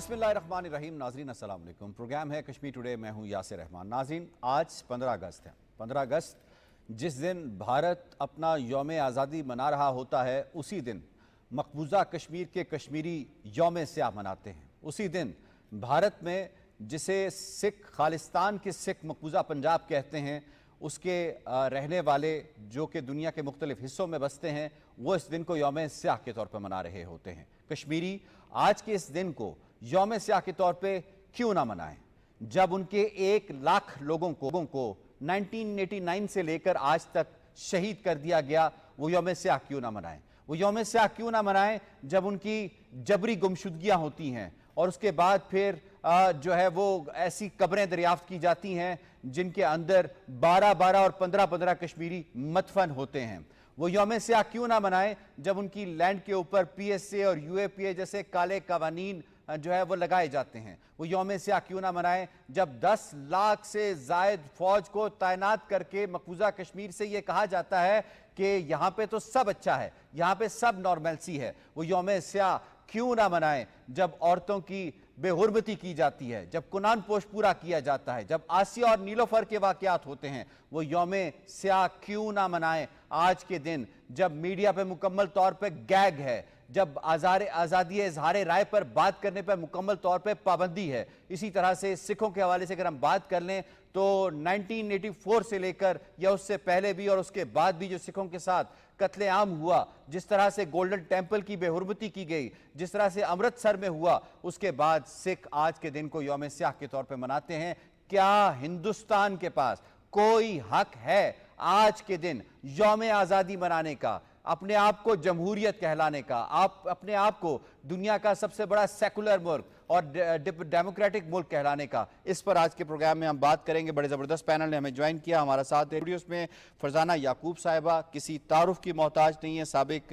बिस्मिल्लाहिर्रहमानिर्रहीम। नाज़रीन अस्सलाम वालेकुम। प्रोग्राम है कश्मीर टुडे, मैं हूँ यासिर रहमान। नाज़रीन, आज 15 अगस्त है। 15 अगस्त जिस दिन भारत अपना यौम आज़ादी मना रहा होता है, उसी दिन मकबूजा कश्मीर के कश्मीरी यौम स्याह मनाते हैं। उसी दिन भारत में जिसे सिख खालिस्तान के सिख मकबूजा पंजाब कहते हैं, उसके रहने वाले जो कि दुनिया के मुख्तलिफ हिस्सों में बसते हैं, वो इस दिन को यौम स्याह के तौर पर मना रहे होते हैं। कश्मीरी आज के इस दिन को यौम स्याह के तौर पे क्यों ना मनाएं, जब उनके 1 लाख लोगों को 1989 से लेकर आज तक शहीद कर दिया गया। वो यौम स्याह क्यों ना मनाएं? वो यौम स्याह क्यों ना मनाएं जब उनकी जबरी गुमशुदगियां होती हैं और उसके बाद फिर जो है वो ऐसी कब्रें दरियाफ्त की जाती हैं जिनके अंदर 12-12 और 15-15 कश्मीरी मदफन होते हैं। वो यौम स्याह क्यों ना मनाएं जब उनकी लैंड के ऊपर PSA और UAPA जैसे काले कवानीन जो है वो लगाए जाते हैं। वो यौम स्याह क्यों ना मनाएं जब 10 लाख से जायद फौज को तैनात करके मकबूजा कश्मीर से ये कहा जाता है कि यहाँ पे तो सब अच्छा है, यहाँ पे सब नॉर्मलसी है। वो यौम स्याह क्यों ना मनाएं जब औरतों की बेहुरमती की जाती है, जब कुनान पोश पूरा किया जाता है, जब आसिया और नीलोफर के वाकयात होते हैं। वो यौम स्याह क्यों ना मनाएं आज के दिन जब मीडिया पे मुकम्मल तौर पे गैग है, जब आज़ादी इज़हार राय पर बात करने पर मुकम्मल तौर पे पाबंदी है। इसी तरह से सिखों के हवाले से अगर हम बात कर लें तो 1984 से लेकर या उससे पहले भी और उसके बाद भी जो सिखों के साथ कत्लेआम हुआ, जिस तरह से गोल्डन टेम्पल की बेहुरमती की गई, जिस तरह से अमृतसर में हुआ, उसके बाद सिख आज के दिन को यौम स्याह के तौर पे मनाते हैं। क्या हिंदुस्तान के पास कोई हक है आज के दिन यौम आज़ादी मनाने का, अपने आप को जमहूरियत कहलाने का, आप अपने आप को दुनिया का सबसे बड़ा सेकुलर मुल्क और डेमोक्रेटिक मुल्क कहलाने का? इस पर आज के प्रोग्राम में हम बात करेंगे। बड़े ज़बरदस्त पैनल ने हमें ज्वाइन किया। हमारा साथ स्टूडियोस में फरजाना याकूब साहिबा, किसी तारुफ की मोहताज नहीं है, साबिक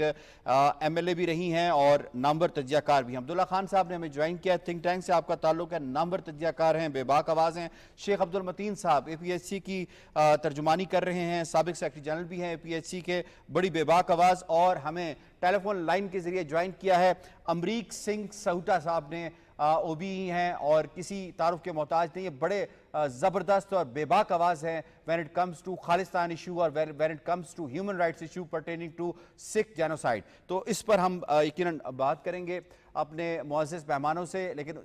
MLA भी रही हैं और नामवर तजियाकार भी हैं। अब्दुल्ला खान साहब ने हमें ज्वाइन किया, थिंक टैंक से आपका ताल्लुक है, नामवर तजियाकार हैं, बेबाक आवाज़ हैं। शेख अब्दुल मतीन साहब APHC की तर्जुमानी कर रहे हैं, साबिक सेक्रेटरी जनरल भी हैं APHC के, बड़ी बेबाक आवाज़। और हमें टेलीफोन लाइन के जरिए ज्वाइन किया है अमरीक सिंह सहुटा साहब ने, OB हैं और किसी तारुफ के मोहताज नहीं है, बड़े ज़बरदस्त और बेबाक आवाज़ है when it comes to Khalistan issue और when it comes to human rights issue pertaining to Sikh genocide. तो इस पर हम यकीनन बात करेंगे अपने मुअज़्ज़िज़ मेहमानों से, लेकिन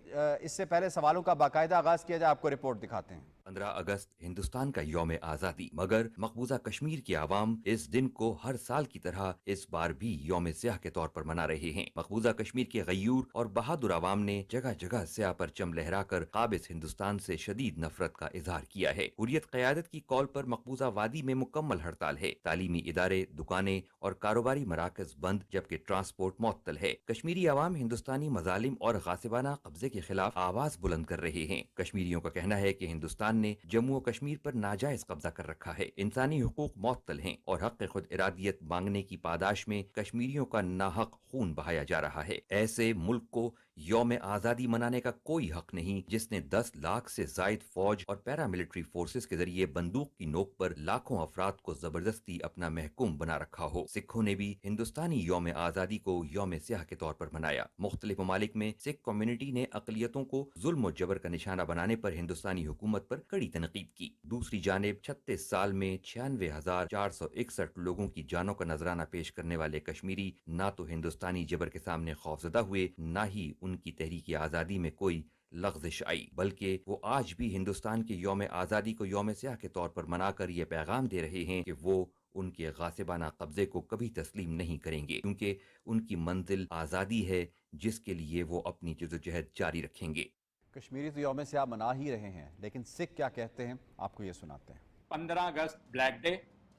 इससे पहले सवालों का बाकायदा आगाज़ किया जाए। आपको रिपोर्ट दिखाते हैं। 15 अगस्त हिंदुस्तान का यौम आज़ादी, मगर मकबूजा कश्मीर की आवाम इस दिन को हर साल की तरह इस बार भी यौम स्याह के तौर पर मना रहे हैं। मकबूजा कश्मीर के गयूर और बहादुर आवाम ने जगह जगह स्याह परचम लहराकर काबिज हिंदुस्तान से शदीद नफरत का इजहार किया है। हुर्रियत क़यादत की कॉल पर मकबूजा वादी में मुकम्मल हड़ताल है। तालीमी इदारे, दुकानें और कारोबारी मराकज बंद, जबकि ट्रांसपोर्ट मुअत्तल है। कश्मीरी आवाम हिंदुस्तानी मजालिम और गासिबाना कब्जे के खिलाफ आवाज बुलंद कर रहे हैं। कश्मीरियों का कहना है कि हिंदुस्तान ने जम्मू और कश्मीर पर नाजायज कब्जा कर रखा है, इंसानी हुकूक मुअत्तल हैं और हक खुद इरादियत मांगने की पादाश में कश्मीरियों का नाहक खून बहाया जा रहा है। ऐसे मुल्क को यौम आज़ादी मनाने का कोई हक नहीं जिसने 10 लाख से जायद फौज और पैरामिलिट्री फोर्सेस के जरिए बंदूक की नोक पर लाखों अफराद को जबरदस्ती अपना महकूम बना रखा हो। सिखों ने भी हिंदुस्तानी यौम आज़ादी को यौम स्याह के तौर पर मनाया। मुख्तलिफ ममालिक में सिख कम्युनिटी ने अक़लियतों को जुल्म और जबर का निशाना बनाने पर हिंदुस्तानी हुकूमत पर कड़ी तनकीद की। दूसरी जानिब 36 साल में 96,461 लोगों की जानों का नजराना पेश करने वाले कश्मीरी ना तो हिंदुस्तानी जबर के सामने खौफजदा हुए, ना ही उनकी तहरीक आज़ादी में कोई लग़ज़िश आई, बल्कि वो आज भी हिंदुस्तान के यौम आज़ादी को यौम स्याह के तौर पर मनाकर ये पैगाम दे रहे हैं कि वो उनके गासिबाना कब्जे को कभी तस्लीम नहीं करेंगे, क्योंकि उनकी मंजिल आज़ादी है जिसके लिए वो अपनी जद्दोजहद जारी रखेंगे। कश्मीरी तो यौम स्याह मना ही रहे हैं, लेकिन सिख क्या कहते हैं आपको ये सुनाते हैं। 15 अगस्त ब्लैक डे,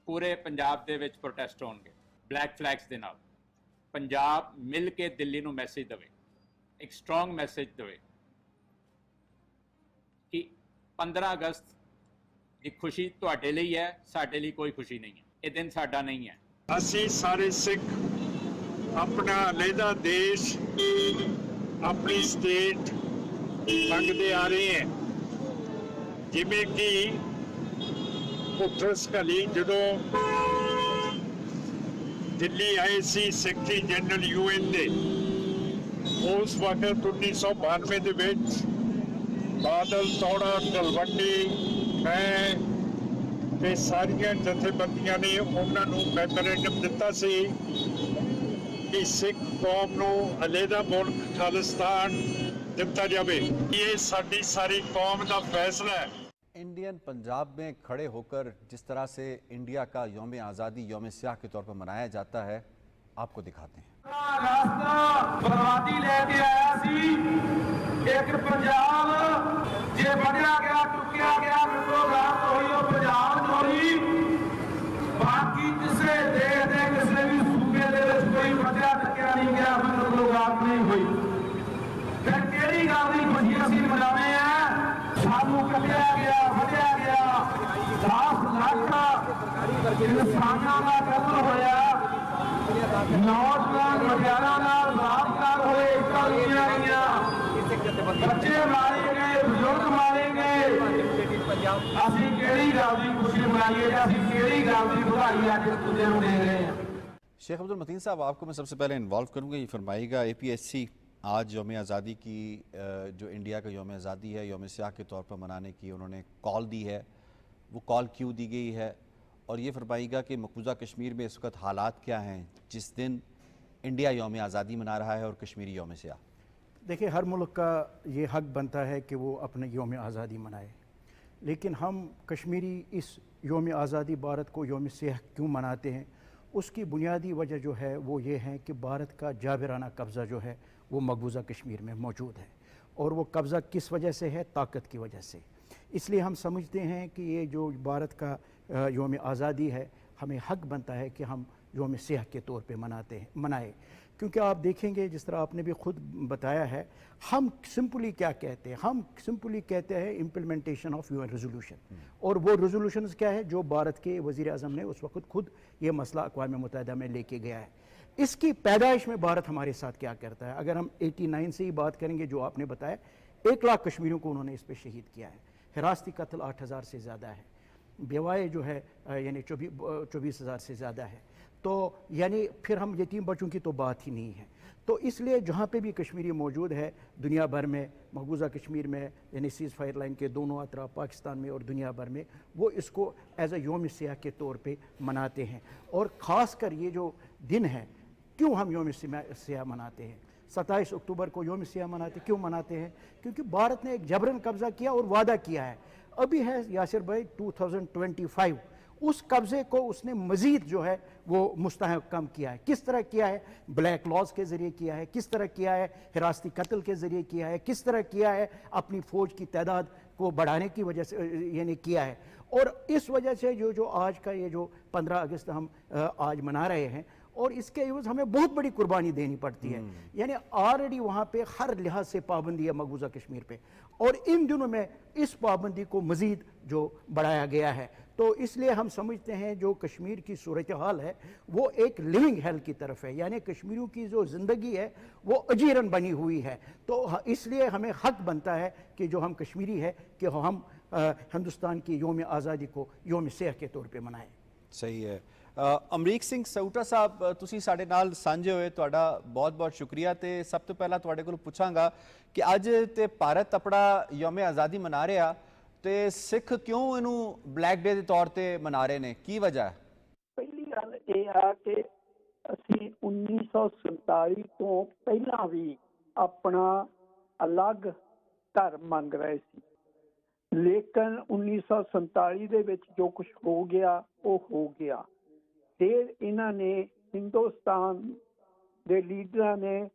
पूरे पंजाब ਦੇ ਵਿੱਚ ਪ੍ਰੋਟੈਸਟ ਹੋਣਗੇ ਬਲੈਕ ਫਲੈਗਸ ਦੇ ਨਾਲ। ਪੰਜਾਬ ਮਿਲ ਕੇ ਦਿੱਲੀ ਨੂੰ ਮੈਸੇਜ ਦੇਵੇ, ਇੱਕ ਸਟਰੋਂਗ ਮੈਸੇਜ ਦੇਵੇ ਕਿ 15 ਅਗਸਤ ਦੀ ਖੁਸ਼ੀ ਤੁਹਾਡੇ ਲਈ ਹੈ, ਸਾਡੇ ਲਈ ਕੋਈ ਖੁਸ਼ੀ ਨਹੀਂ ਹੈ। ਇਹ ਦਿਨ ਸਾਡਾ ਨਹੀਂ ਹੈ। ਅਸੀਂ ਸਾਰੇ ਸਿੱਖ ਆਪਣਾ ਅਲੱਗਾ ਦੇਸ਼, ਆਪਣੀ ਸਟੇਟ ਮੰਗਦੇ ਆ ਰਹੇ हैं। ਜਿਵੇਂ ਕਿ ਪੁੱਤਰਸ ਕਲੀ ਜਦੋਂ ਦਿੱਲੀ ਆਏ ਸੀ ਸੈਕਟਰੀ ਜਨਰਲ UN ਦੇ, ਉਸ ਵਕਤ 1992 ਦੇ ਵਿੱਚ ਬਾਦਲ, ਤੌੜਾ, ਤਲਵੰਡੀ, ਮੈਂ ਤੇ ਸਾਰੀਆਂ ਜਥੇਬੰਦੀਆਂ ਨੇ ਉਹਨਾਂ ਨੂੰ ਮੈਮੋਰੈਂਡਮ ਦਿੱਤਾ ਸੀ ਕਿ ਸਿੱਖ ਕੌਮ ਨੂੰ ਅਲੱਗਾ ਮੁਲਕ ਖਾਲਿਸਤਾਨ ਦਿੱਤਾ ਜਾਵੇ। ਇਹ ਸਾਡੀ ਸਾਰੀ ਕੌਮ ਦਾ ਫੈਸਲਾ ਹੈ। इंडियन पंजाब में खड़े होकर जिस तरह से इंडिया का यौम आज़ादी यौम सियाह के तौर पर मनाया जाता है, आपको दिखाते हैं। रास्ता बर्बादी लेके आया सी एक पंजाब जे बढ़िया गया टुकिया गया मिलो रात होई ओ पंजाब चोरी बाकी किसे देश दे किसी भी सूबे दे विच कोई बढ़िया टुकिया नहीं गया मिलो रात नहीं हुई। फिर केड़ी गल दी खुशी असीं मनाने आ सानू कटिया गया बढ़िया गया 10 लाख इंसानां दा कत्ल होया नौजवान मजारा नाल बलात्कार होए इकलियां गईयां बच्चे मारे गए बुजुर्ग मारे गए ਅਸੀਂ ਕਿਹੜੀ ਗੱਲ ਦੀ ਖੁਸ਼ੀ ਮਨਾਈਏ ਜਾਂ ਅਸੀਂ ਕਿਹੜੀ ਗੱਲ ਦੀ ਵਧਾਈ ਅੱਜ ਦੂਜੇ ਨੂੰ ਦੇ ਰਹੇ ਹਾਂ। शेख अब्दुल मतीन साहब, आपको मैं सबसे पहले इन्वॉल्व करूँगा। ये फरमाइएगा, APSC आज यौम आज़ादी की जो इंडिया का यौम आज़ादी है यौम सियाह के तौर पर मनाने की उन्होंने कॉल दी है, वो कॉल क्यों दी गई है, और ये फरमाइएगा कि मकबूजा कश्मीर में इस वक्त हालात क्या हैं जिस दिन इंडिया यौम आज़ादी मना रहा है और कश्मीरी यौम सियाह। देखिए, हर मुल्क का ये हक बनता है कि वो अपने यौम आज़ादी मनाए, लेकिन हम कश्मीरी इस यौम आज़ादी भारत को यौम सियाह क्यों मनाते हैं, उसकी बुनियादी वजह जो है वो ये है कि भारत का जाबिराना कब्ज़ा जो है वो मकबूजा कश्मीर में मौजूद है, और वो कब्ज़ा किस वजह से है? ताकत की वजह से। इसलिए हम समझते हैं कि ये जो भारत का यौम आज़ादी है, हमें हक बनता है कि हम यौम सियाह के तौर पे मनाए, क्योंकि आप देखेंगे जिस तरह आपने भी खुद बताया है, हम सिंपली क्या कहते हैं? हम सिंपली कहते हैं इम्प्लीमेंटेशन ऑफ यूएन रेजोल्यूशन, और वो रेजोल्यूशंस क्या है जो भारत के वज़ीर आज़म ने उस वक्त खुद ये मसला अक़वाम मुत्तहिदा में लेके गया है। इसकी पैदाइश में भारत हमारे साथ क्या करता है? अगर हम 89 से ही बात करेंगे, जो आपने बताया 1 लाख कश्मीरियों को उन्होंने इस पर शहीद किया है, हिरासती कत्ल 8000 से ज़्यादा है, बेवाएँ जो है यानी 24,000 से ज़्यादा है, तो यानी फिर हम यतीम बच्चों की तो बात ही नहीं है। तो इसलिए जहाँ पे भी कश्मीरी मौजूद है दुनिया भर में, मकबूजा कश्मीर में यानी सीज़ फायर लाइन के दोनों अतराफ पाकिस्तान में और दुनिया भर में, वो इसको एज अ यौम सियाह के तौर पे मनाते हैं। और ख़ास कर ये जो दिन है, क्यों हम यौम सियाह मनाते हैं? 27 अक्टूबर को यौम सियाह मनाते क्यों मनाते हैं? क्योंकि भारत ने एक जबरन कब्ज़ा किया और वादा किया है, अभी है यासिर भाई 2025, उस कब्ज़े को उसने मज़ीद जो है वो मुस्तहकम किया है। किस तरह किया है? ब्लैक लॉज के ज़रिए किया है, किस तरह किया है? हिरासती कत्ल के ज़रिए किया है, किस तरह किया है? अपनी फ़ौज की तादाद को बढ़ाने की वजह से यानी किया है। और इस वजह से जो आज का ये जो 15 अगस्त हम आज मना रहे हैं, और इसके एवज हमें बहुत बड़ी कुर्बानी देनी पड़ती है, यानी ऑलरेडी वहाँ पे हर लिहाज से पाबंदी है मकबूजा कश्मीर पे, और इन दिनों में इस पाबंदी को मज़ीद जो बढ़ाया गया है। तो इसलिए हम समझते हैं जो कश्मीर की सूरत हाल है वो एक लिविंग हेल की तरफ है, यानी कश्मीरियों की जो ज़िंदगी है वो अजीरन बनी हुई है। तो इसलिए हमें हक बनता है कि जो हम कश्मीरी है कि हम हिंदुस्तान की यौम आज़ादी को यौम सियाह के तौर पे मनाएं। सही है। अमरीक सिंह सऊटा साहब, ਤੁਸੀਂ ਸਾਡੇ ਨਾਲ ਸਾਂਝੇ ਹੋਏ, ਤੁਹਾਡਾ ਬਹੁਤ-ਬਹੁਤ ਸ਼ੁਕਰੀਆ। ਤੇ ਸਭ ਤੋਂ ਪਹਿਲਾਂ ਤੁਹਾਡੇ ਕੋਲ ਪੁੱਛਾਂਗਾ ਕਿ ਅੱਜ ਤੇ ਭਾਰਤ ਆਪਣਾ ਯੌਮ ਆਜ਼ਾਦੀ ਮਨਾ ਰਿਹਾ, ਤੇ ਸਿੱਖ ਕਿਉਂ ਇਹਨੂੰ ਬਲੈਕ ਡੇ ਦੇ ਤੌਰ ਤੇ ਮਨਾ ਰਹੇ ਨੇ? ਕੀ ਵਜ੍ਹਾ ਹੈ? ਪਹਿਲੀ ਗੱਲ ਇਹ ਆ ਕਿ ਅਸੀਂ 1947 ਤੋਂ ਪਹਿਲਾਂ ਵੀ ਆਪਣਾ ਅਲੱਗ ਘਰ ਮੰਗ ਰਹੇ ਸੀ, ਲੇਕਿਨ 1947 ਦੇ ਵਿੱਚ ਜੋ ਕੁਝ ਹੋ ਗਿਆ ਉਹ ਹੋ ਗਿਆ। ਫਿਰ ਇਹਨਾਂ ਨੇ ਹਿੰਦੁਸਤਾਨ ਦੇ ਲੀਡਰਾਂ ਨੇ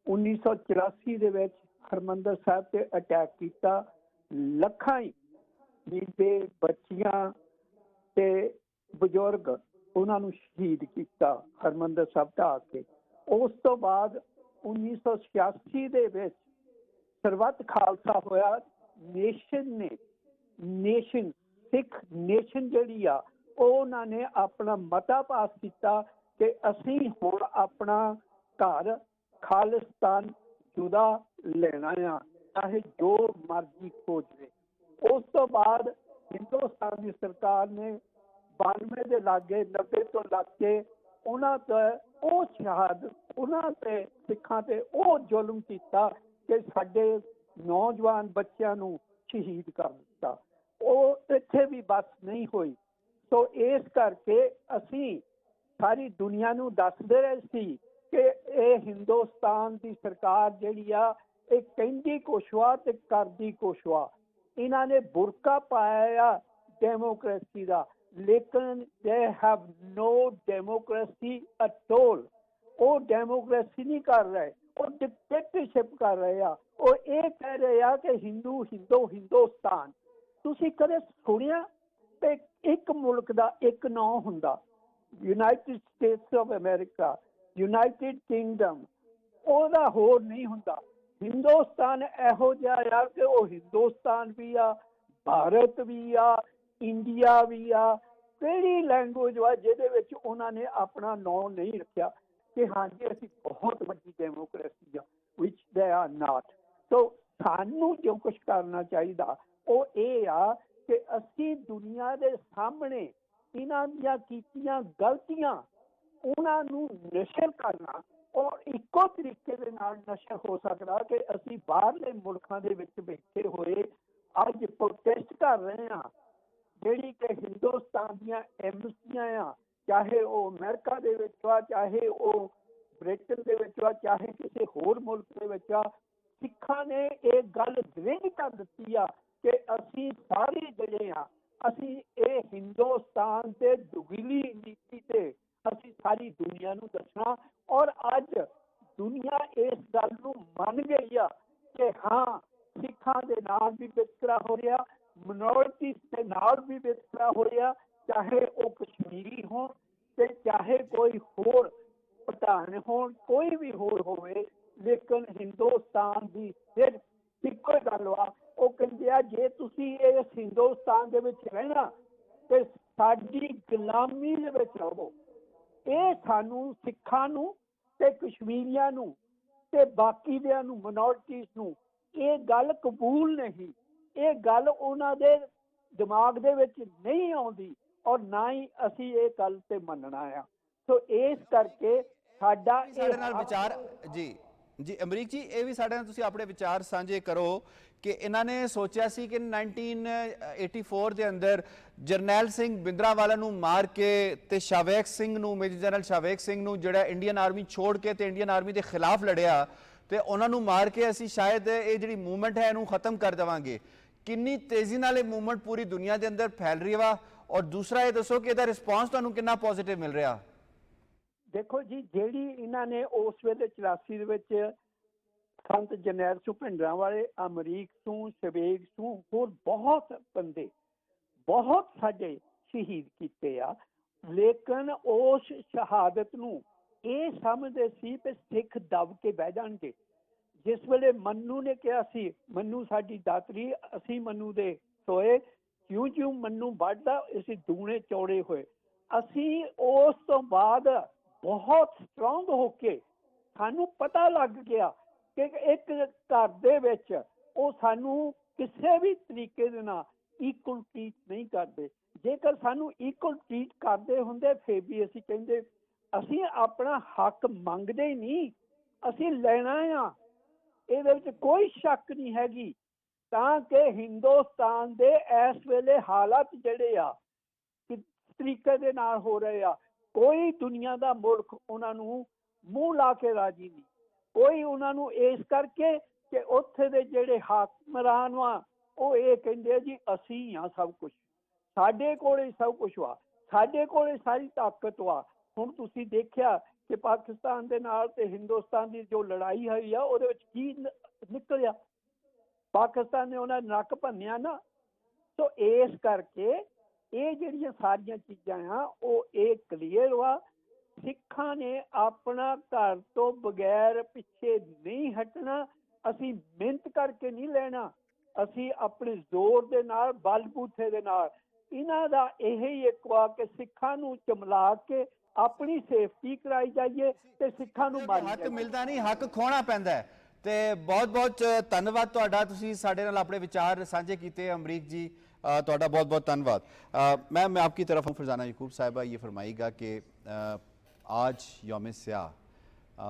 1984 ਦੇ ਵਿੱਚ ਹਰਮੰਦਰ ਸਾਹਿਬ ਤੇ ਅਟੈਕ ਕੀਤਾ, ਲੱਖਾਂ ਹੀ ਬੀਬੇ ਬੱਚੀਆਂ ਤੇ ਬਜ਼ੁਰਗ ਉਹਨਾਂ ਨੂੰ ਸ਼ਹੀਦ ਕੀਤਾ ਹਰਮੰਦਰ ਸਾਹਿਬ ਢਾਹ ਕੇ। ਉਸ ਤੋਂ ਬਾਅਦ 1986 ਦੇ ਵਿੱਚ ਸਰਬੱਤ ਖਾਲਸਾ ਹੋਇਆ। ਨੇਸ਼ਨ ਸਿੱਖ ਨੇਸ਼ਨ ਜਿਹੜੀ ਆ ਉਹਨਾਂ ਨੇ ਆਪਣਾ ਮਤਾ ਪਾਸ ਕੀਤਾ ਕਿ ਅਸੀਂ ਹੁਣ ਆਪਣਾ ਘਰ ਖਾਲਿਸਤਾਨ ਜੁਦਾ ਲੈਣਾ ਆ, ਚਾਹੇ ਜੋ ਮਰਜ਼ੀ ਹੋ ਜਾਵੇ। ਉਸ ਤੋਂ ਬਾਅਦ ਹਿੰਦੁਸਤਾਨ ਦੀ ਸਰਕਾਰ ਨੇ 92 ਦੇ ਲਾਗੇ 90 ਤੋਂ ਲੱਗ ਕੇ ਉਹਨਾਂ ਤੇ ਉਹ ਸ਼ਹਾਦਤ, ਉਹਨਾਂ ਤੇ ਸਿੱਖਾਂ ਤੇ ਉਹ ਜ਼ੁਲਮ ਕੀਤਾ ਕਿ ਸਾਡੇ ਨੌਜਵਾਨ ਬੱਚਿਆਂ ਨੂੰ ਸ਼ਹੀਦ ਕਰ ਦਿੱਤਾ। ਉਹ ਇੱਥੇ ਵੀ ਬਸ ਨਹੀਂ ਹੋਈ। ਸੋ ਇਸ ਕਰਕੇ ਅਸੀਂ ਸਾਰੀ ਦੁਨੀਆ ਨੂੰ ਦੱਸਦੇ ਰਹੇ ਸੀ ਕਿ ਇਹ ਹਿੰਦੁਸਤਾਨ ਦੀ ਸਰਕਾਰ ਜਿਹੜੀ ਆ ਇਹ ਕਹਿੰਦੀ ਕੁਛ ਵਾ ਤੇ ਕਰਦੀ ਕੁਛ ਵਾ। ਇਹਨਾਂ ਨੇ ਬੁਰਕਾ ਪਾਇਆ ਆ ਡੈਮੋਕ੍ਰੇਸੀ ਦਾ, ਲੇਕਿਨ they have no democracy at all. ਉਹ ਡੈਮੋਕ੍ਰੇਸੀ ਨਹੀਂ ਕਰ ਰਹੇ, ਉਹ ਡਿਕਟੇਟਰਸ਼ਿਪ ਕਰ ਰਹੇ ਆ। ਉਹ ਇਹ ਕਹਿ ਰਹੇ ਆ ਕਿ ਹਿੰਦੁਸਤਾਨ। ਤੁਸੀਂ ਕਦੇ ਸੁਣਿਆ ਤੇ ਇੱਕ ਮੁਲਕ ਦਾ ਇੱਕ ਨਾਂ ਹੁੰਦਾ? United States of America, United Kingdom, ਉਹਦਾ ਹੋਰ ਨਹੀਂ ਹੁੰਦਾ। ਹਿੰਦੁਸਤਾਨ ਇਹੋ ਜਿਹਾ ਆ ਕਿ ਉਹ ਹਿੰਦੁਸਤਾਨ ਵੀ ਆ, ਭਾਰਤ ਵੀ ਆ, ਇੰਡੀਆ ਵੀ ਆ। ਕਿਹੜੀ ਲੈਂਗੁਏਜ ਵਾ ਜਿਹਦੇ ਵਿੱਚ ਉਹਨਾਂ ਨੇ ਆਪਣਾ ਨਾਂ ਨਹੀਂ ਰੱਖਿਆ ਕਿ ਹਾਂਜੀ ਅਸੀਂ ਬਹੁਤ ਵੱਡੀ ਡੈਮੋਕ੍ਰੇਸੀ ਆ, ਵਿਚ ਦੇ ਆਰ ਨਾਟ। ਸੋ ਸਾਨੂੰ ਜੋ ਕੁਛ ਕਰਨਾ ਚਾਹੀਦਾ ਉਹ ਇਹ ਆ ਕਿ ਅਸੀਂ ਦੁਨੀਆ ਦੇ ਸਾਹਮਣੇ ਇਹਨਾਂ ਦੀਆਂ ਕੀਤੀਆਂ ਗਲਤੀਆਂ ਉਹਨਾਂ ਨੂੰ ਨਸ਼ਰ ਕਰਨਾ। ਔਰ ਇੱਕੋ ਤਰੀਕੇ ਦੇ ਨਾਲ ਨਸ਼ਰ ਹੋ ਸਕਦਾ ਕਿ ਅਸੀਂ ਬਾਹਰਲੇ ਮੁਲਕਾਂ ਦੇ ਵਿੱਚ ਬੈਠੇ ਹੋਏ ਅੱਜ ਪ੍ਰੋਟੈਸਟ ਕਰ ਰਹੇ ਹਾਂ, ਜਿਹੜੀ ਕਿ ਹਿੰਦੁਸਤਾਨ ਦੀਆਂ ਐਮਬਸੀਆਂ ਆ, ਚਾਹੇ ਉਹ ਅਮਰੀਕਾ ਦੇ ਵਿੱਚ ਆ, ਚਾਹੇ ਉਹ ਬ੍ਰਿਟੇਨ ਦੇ ਵਿੱਚ ਆ, ਚਾਹੇ ਕਿਸੇ ਹੋਰ ਮੁਲਕ ਦੇ ਵਿੱਚ ਆ। ਸਿੱਖਾਂ ਨੇ ਇਹ ਗੱਲ ਦ੍ਰਿੜ ਕਰ ਦਿੱਤੀ ਆ ਕਿ ਅਸੀਂ ਸਾਰੇ ਜਿਹੜੇ ਆ, ਅਸੀਂ ਇਹ ਹਿੰਦੁਸਤਾਨ ਦੇ ਦੁਗਲੀ ਨੀਤੀ ਤੇ ਅਸੀਂ ਸਾਰੀ ਦੁਨੀਆ ਨੂੰ ਦੱਸਣਾ। ਔਰ ਅੱਜ ਦੁਨੀਆ ਇਸ ਗੱਲ ਨੂੰ ਮੰਨ ਗਈ ਆ ਕਿ ਹਾਂ ਸਿੱਖਾਂ ਦੇ ਨਾਲ ਵੀ ਵਿਤਕਰਾ ਹੋ ਰਿਹਾ, ਮਿਨੋਰਿਟੀਜ਼ ਦੇ ਨਾਲ ਵੀ ਵਿਤਕਰਾ ਹੋ ਰਿਹਾ, ਚਾਹੇ ਉਹ ਕਸ਼ਮੀਰੀ ਹੋਣ ਤੇ ਚਾਹੇ ਕੋਈ ਹੋਰ ਪਠਾਨ ਹੋਣ, ਕੋਈ ਵੀ ਹੋਰ ਹੋਵੇ। ਲੇਕਿਨ ਹਿੰਦੁਸਤਾਨ ਦੀ ਸਿਰਫ ਇੱਕੋ ਹੀ ਗੱਲ ਵਾ, ਉਹ ਕਹਿੰਦੇ ਆ ਜੇ ਤੁਸੀਂ ਇਸ ਹਿੰਦੁਸਤਾਨ ਦੇ ਵਿੱਚ ਰਹਿਣਾ ਤੇ ਸਾਡੀ ਗੁਲਾਮੀ ਦੇ ਵਿੱਚ ਰਹੋ। ਇਹ ਸਾਨੂੰ ਸਿੱਖਾਂ ਨੂੰ ਤੇ ਕਸ਼ਮੀਰੀਆਂ ਨੂੰ ਤੇ ਬਾਕੀ ਦਿਆਂ ਨੂੰ, ਮਿਨੋਰਿਟੀਜ਼ ਨੂੰ ਇਹ ਗੱਲ ਕਬੂਲ ਨਹੀਂ। ਇਹ ਗੱਲ ਉਹਨਾਂ ਦੇ ਦਿਮਾਗ ਦੇ ਵਿੱਚ ਨਹੀਂ ਆਉਂਦੀ ਔਰ ਨਾ ਹੀ ਅਸੀਂ ਇਹ ਗੱਲ ਤੇ ਮੰਨਣਾ ਆ। ਸੋ ਇਸ ਕਰਕੇ ਸਾਡਾ ਸਾਡੇ ਨਾਲ ਵਿਚਾਰ ਜੀ ਅਮਰੀਕ ਜੀ, ਇਹ ਵੀ ਸਾਡੇ ਨਾਲ ਤੁਸੀਂ ਆਪਣੇ ਵਿਚਾਰ ਸਾਂਝੇ ਕਰੋ ਕਿ ਇਹਨਾਂ ਨੇ ਸੋਚਿਆ ਸੀ ਕਿ 1984 ਦੇ ਅੰਦਰ ਜਰਨੈਲ ਸਿੰਘ ਬਿੰਦਰਾਵਾਲਾ ਨੂੰ ਮਾਰ ਕੇ ਤੇ ਸ਼ਾਵੇਕ ਸਿੰਘ ਨੂੰ, ਮੇਜਰ ਜਨਰਲ ਸ਼ਾਵੇਕ ਸਿੰਘ ਨੂੰ ਜਿਹੜਾ ਇੰਡੀਅਨ ਆਰਮੀ ਛੋੜ ਕੇ ਤੇ ਇੰਡੀਅਨ ਆਰਮੀ ਦੇ ਖਿਲਾਫ ਲੜਿਆ ਤੇ ਉਹਨਾਂ ਨੂੰ ਮਾਰ ਕੇ ਅਸੀਂ ਸ਼ਾਇਦ ਇਹ ਜਿਹੜੀ ਮੂਵਮੈਂਟ ਹੈ ਇਹਨੂੰ ਖਤਮ ਕਰ ਦੇਵਾਂਗੇ। ਕਿੰਨੀ ਤੇਜ਼ੀ ਨਾਲ ਇਹ ਮੂਵਮੈਂਟ ਪੂਰੀ ਦੁਨੀਆ ਦੇ ਅੰਦਰ ਫੈਲ ਰਹੀ ਵਾ, ਔਰ ਦੂਸਰਾ ਇਹ ਦੱਸੋ ਕਿ ਇਹਦਾ ਰਿਸਪੌਂਸ ਤੁਹਾਨੂੰ ਕਿੰਨਾ ਪੋਜ਼ਿਟਿਵ ਮਿਲ ਰਿਹਾ? ਦੇਖੋ ਜੀ, ਜਿਹੜੀ ਇਹਨਾਂ ਨੇ ਉਸ ਵੇਲੇ 84 ਦੇ ਵਿੱਚ ਸੰਤ ਜਰਨੈਲ ਸਿੰਘ ਭਿੰਡਰਾਂਵਾਲੇ, ਅਮਰੀਕ ਸਿੰਘ, ਸ਼ਵੇਕ ਸਿੰਘ, ਹੋਰ ਬਹੁਤ ਬੰਦੇ, ਬਹੁਤ ਸਾਡੇ ਸ਼ਹੀਦ ਕੀਤੇ ਆ। ਲੇਕਿਨ ਉਸ ਸ਼ਹਾਦਤ ਨੂੰ ਇਹ ਸਮਝਦੇ ਸੀ ਕਿ ਸਿੱਖ ਦਬ ਕੇ ਬਹਿ ਜਾਣਗੇ। ਜਿਸ ਵੇਲੇ ਮੰਨੂ ਨੇ ਕਿਹਾ ਸੀ, ਮੰਨੂ ਸਾਡੀ ਦਾਤਰੀ, ਅਸੀਂ ਮੰਨੂ ਦੇ ਸੋਏ, ਜਿਉਂ ਜਿਉਂ ਮੰਨੂ ਵੱਧਦਾ ਅਸੀਂ ਦੂਣੇ ਚੌੜੇ ਹੋਏ। ਅਸੀਂ ਉਸ ਤੋਂ ਬਾਅਦ ਬਹੁਤ ਸਟਰੋਂਗ ਹੋ ਕੇ ਸਾਨੂੰ ਪਤਾ ਲੱਗ ਗਿਆ ਕਿ ਇੱਕ ਘਰ ਦੇ ਵਿੱਚ ਉਹ ਸਾਨੂੰ ਕਿਸੇ ਵੀ ਤਰੀਕੇ ਦੇ ਨਾਲ ਇਕੁਅਲ ਟ੍ਰੀਟ ਨਹੀਂ ਕਰਦੇ। ਜੇਕਰ ਸਾਨੂੰ ਇਕੁਅਲ ਟ੍ਰੀਟ ਕਰਦੇ ਹੁੰਦੇ ਫਿਰ ਵੀ ਅਸੀਂ ਕਹਿੰਦੇ ਅਸੀਂ ਆਪਣਾ ਹੱਕ ਮੰਗਦੇ ਹੀ ਨਹੀਂ, ਅਸੀਂ ਲੈਣਾ ਆ। ਇਹਦੇ ਵਿੱਚ ਕੋਈ ਸ਼ੱਕ ਨਹੀਂ ਹੈਗੀ। ਤਾਂ ਕਿ ਹਿੰਦੁਸਤਾਨ ਦੇ ਇਸ ਵੇਲੇ ਹਾਲਾਤ ਜਿਹੜੇ ਆ ਕਿਸ ਤਰੀਕੇ ਦੇ ਨਾਲ ਹੋ ਰਹੇ ਆ, ਕੋਈ ਦੁਨੀਆ ਦਾ ਮੁਲਕ ਉਹਨਾਂ ਨੂੰ ਮੂੰਹ ਲਾ ਕੇ ਰਾਜੀ ਨਹੀਂ। ਕੋਈ ਉਹਨਾਂ ਨੂੰ ਇਸ ਕਰਕੇ ਕਿ ਉੱਥੇ ਦੇ ਜਿਹੜੇ ਹਾਕਮਰਾਨ ਵਾ ਉਹ ਇਹ ਕਹਿੰਦੇ ਜੀ ਅਸੀਂ ਹਾਂ ਸਭ ਕੁਛ, ਸਾਡੇ ਕੋਲ ਸਭ ਕੁਛ ਵਾ, ਸਾਡੇ ਕੋਲ ਸਾਰੀ ਤਾਕਤ ਵਾ। ਹੁਣ ਤੁਸੀਂ ਦੇਖਿਆ ਕਿ ਪਾਕਿਸਤਾਨ ਦੇ ਨਾਲ ਤੇ ਹਿੰਦੁਸਤਾਨ ਦੀ ਜੋ ਲੜਾਈ ਹੋਈ ਆ ਉਹਦੇ ਵਿੱਚ ਕੀ ਨਿਕਲਿਆ? ਪਾਕਿਸਤਾਨ ਨੇ ਉਹਨਾਂ ਨੱਕ ਭੰਨਿਆ ਨਾ। ਸੋ ਇਸ ਕਰਕੇ ਇਹ ਜਿਹੜੀਆਂ ਸਾਰੀਆਂ ਚੀਜ਼ਾਂ ਆ ਉਹ ਇਹ ਕਲੀਅਰ ਵਾ। ਸਿੱਖਾਂ ਨੇ ਆਪਣਾ ਘਰ ਤੋਂ ਬਗੈਰ ਪਿੱਛੇ ਨਹੀਂ ਹਟਣਾ। ਅਸੀਂ ਮਿਹਨਤ ਕਰਕੇ ਨਹੀਂ ਲੈਣਾ, ਅਸੀਂ ਆਪਣੇ ਜ਼ੋਰ ਦੇ ਨਾਲ, ਬਲਬੂਥੇ ਦੇ ਨਾਲ। ਇਹਨਾਂ ਦਾ ਇਹ ਹੀ ਇੱਕ ਵਾ ਕਿ ਸਿੱਖਾਂ ਨੂੰ ਚਮਲਾ ਕੇ ਆਪਣੀ ਸੇਫਟੀ ਕਰਾਈ ਜਾਈਏ ਤੇ ਸਿੱਖਾਂ ਨੂੰ ਮਾਰੀ ਹੱਕ ਜਾਈਏ। ਮਿਲਦਾ ਨਹੀਂ, ਹੱਕ ਖੋਣਾ ਪੈਂਦਾ ਹੈ। ਤੇ ਬਹੁਤ ਬਹੁਤ ਧੰਨਵਾਦ ਤੁਹਾਡਾ, ਤੁਸੀਂ ਸਾਡੇ ਨਾਲ ਆਪਣੇ ਵਿਚਾਰ ਸਾਂਝੇ ਕੀਤੇ। अमरीक जी ਤੁਹਾਡਾ बहुत बहुत धन्यवाद। मैं आपकी तरफ हूँ। फरजाना याकूब साहिबा ये फरमाएगा कि आज यौम स्याह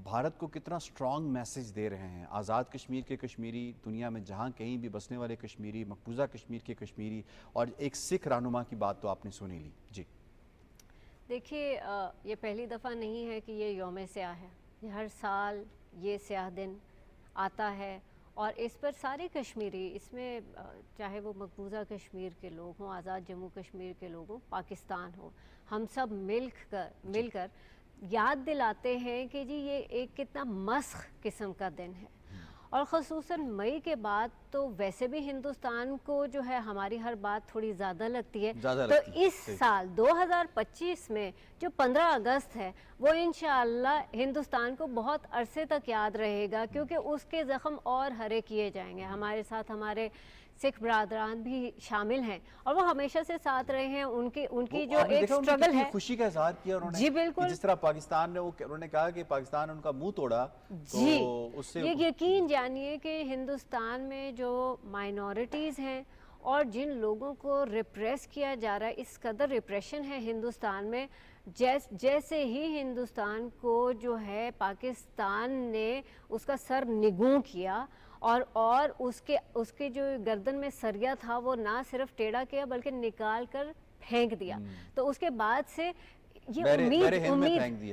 भारत को कितना स्ट्रॉन्ग मैसेज दे रहे हैं? आज़ाद कश्मीर के कश्मीरी, दुनिया में जहाँ कहीं भी बसने वाले कश्मीरी, मकबूजा कश्मीर के कश्मीरी, और एक सिख रहनुमा की बात तो आपने सुनी ली। जी देखिए, ये पहली दफ़ा नहीं है कि ये यौम स्याह है। ये हर साल ये स्याह दिन आता है और इस पर सारे कश्मीरी, इसमें चाहे वो मकबूजा कश्मीर के लोग हों, आज़ाद जम्मू कश्मीर के लोग हों, पाकिस्तान हो, हम सब मिलकर याद दिलाते हैं कि जी ये एक कितना मस्ख किस्म का दिन है। और ख़ुसूसन मई के बाद तो वैसे भी हिंदुस्तान को जो है हमारी हर बात थोड़ी ज़्यादा लगती है। तो इस साल 2025 में जो 15 अगस्त है वो इंशाअल्लाह हिंदुस्तान को बहुत अरसे तक याद रहेगा, क्योंकि उसके ज़ख्म और हरे किए जाएंगे। हमारे साथ हमारे सिख बरादरान भी शामिल हैं और वो हमेशा से साथ रहे हैं। उनकी जो एक स्ट्रगल है, खुशी का इजहार किया उन्होंने। जी बिल्कुल, जिस तरह पाकिस्तान ने उन्होंने कहा कि पाकिस्तान ने उनका मुंह तोड़ा, जी तो उससे ये यकीन जानिए कि हिंदुस्तान में जो माइनॉरिटीज़ हैं और जिन लोगों को रिप्रेस किया जा रहा है, इस कदर रिप्रेशन है हिंदुस्तान में। जैसे ही हिंदुस्तान को जो है पाकिस्तान ने उसका सर निगूं किया और उसके जो गर्दन में सरिया था वो ना सिर्फ टेढ़ा किया बल्कि निकाल कर फेंक दिया, तो उसके बाद से ये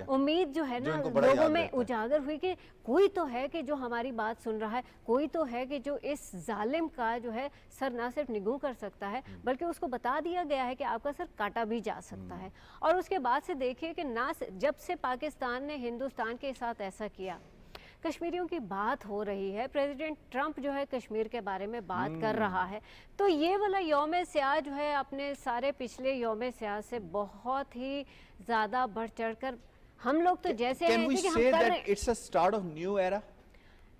उम्मीद जो है ना लोगों में उजागर हुई कि कोई तो है कि जो हमारी बात सुन रहा है, कोई तो है कि जो इस जालिम का जो है सर ना सिर्फ निगूं कर सकता है बल्कि उसको बता दिया गया है कि आपका सर काटा भी जा सकता है। और उसके बाद से देखिए कि ना जब से पाकिस्तान ने हिंदुस्तान के साथ ऐसा किया, कश्मीरियों की बात हो रही है, प्रेसिडेंट ट्रंप जो है कश्मीर के बारे में बात कर रहा है, तो ये वाला यौम स्याह जो है अपने सारे पिछले यौम स्याह से बहुत ही ज़्यादा बढ़ चढ़ कर हम लोग तो जैसे हैं कि हम कर रहे हैं। It's a start of new era.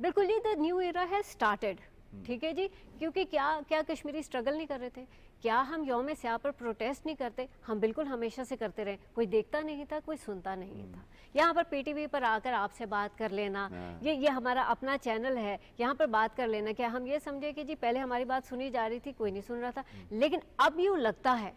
बिल्कुल जी, द न्यू एरा है स्टार्टेड। ठीक है जी, क्योंकि क्या कश्मीरी स्ट्रगल नहीं कर रहे थे? क्या हम यौम स्याह पर प्रोटेस्ट नहीं करते? हम बिल्कुल हमेशा से करते रहे। कोई देखता नहीं था, कोई सुनता नहीं था। यहाँ पर पीटीवी पर आकर आपसे बात कर लेना, ये हमारा अपना चैनल है, यहाँ पर बात कर लेना, क्या हम ये समझे कि जी पहले हमारी बात सुनी जा रही थी, कोई नहीं सुन रहा था, लेकिन अब यूँ लगता है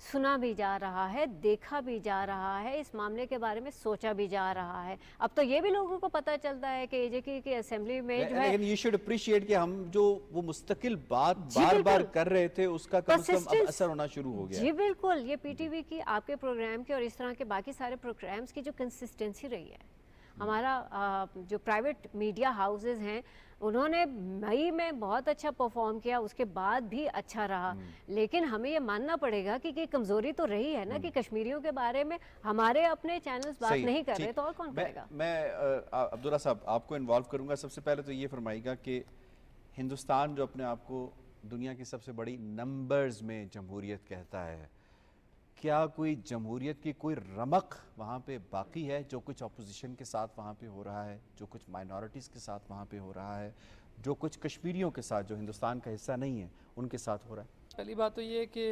सुना भी जा रहा है, देखा भी जा रहा है, इस मामले के बारे में सोचा भी जा रहा है। अब तो ये भी लोगों को पता चलता है कि एजेके की असेंबली में जो है, लेकिन यू शुड अप्रिशिएट कि हम जो वो मुस्तकिल बात बार-बार कर रहे थे उसका कम से कम अब असर होना शुरू हो गया। जी बिल्कुल, ये पीटीवी की आपके प्रोग्राम की और इस तरह के बाकी सारे प्रोग्राम्स की जो कंसिस्टेंसी रही है, हमारा जो प्राइवेट मीडिया हाउसेज हैं उन्होंने मई में बहुत अच्छा परफॉर्म किया, उसके बाद भी अच्छा रहा, लेकिन हमें ये मानना पड़ेगा कि कमजोरी तो रही है ना कि कश्मीरियों के बारे में हमारे अपने चैनल्स बात नहीं कर रहे, तो और कौन करेगा? मैं अब्दुल्ला साहब आपको इन्वॉल्व करूंगा। सबसे पहले तो ये फरमाइएगा कि हिंदुस्तान जो अपने आप को दुनिया की सबसे बड़ी नंबर्स में जमहूरियत कहता है, क्या कोई जमहूरियत की कोई रमक वहाँ पे बाकी है? जो कुछ अपोजिशन के साथ वहाँ पे हो रहा है, जो कुछ माइनॉरिटीज़ के साथ वहाँ पे हो रहा है, जो कुछ कश्मीरियों के साथ जो हिंदुस्तान का हिस्सा नहीं है उनके साथ हो रहा है? पहली बात तो ये है कि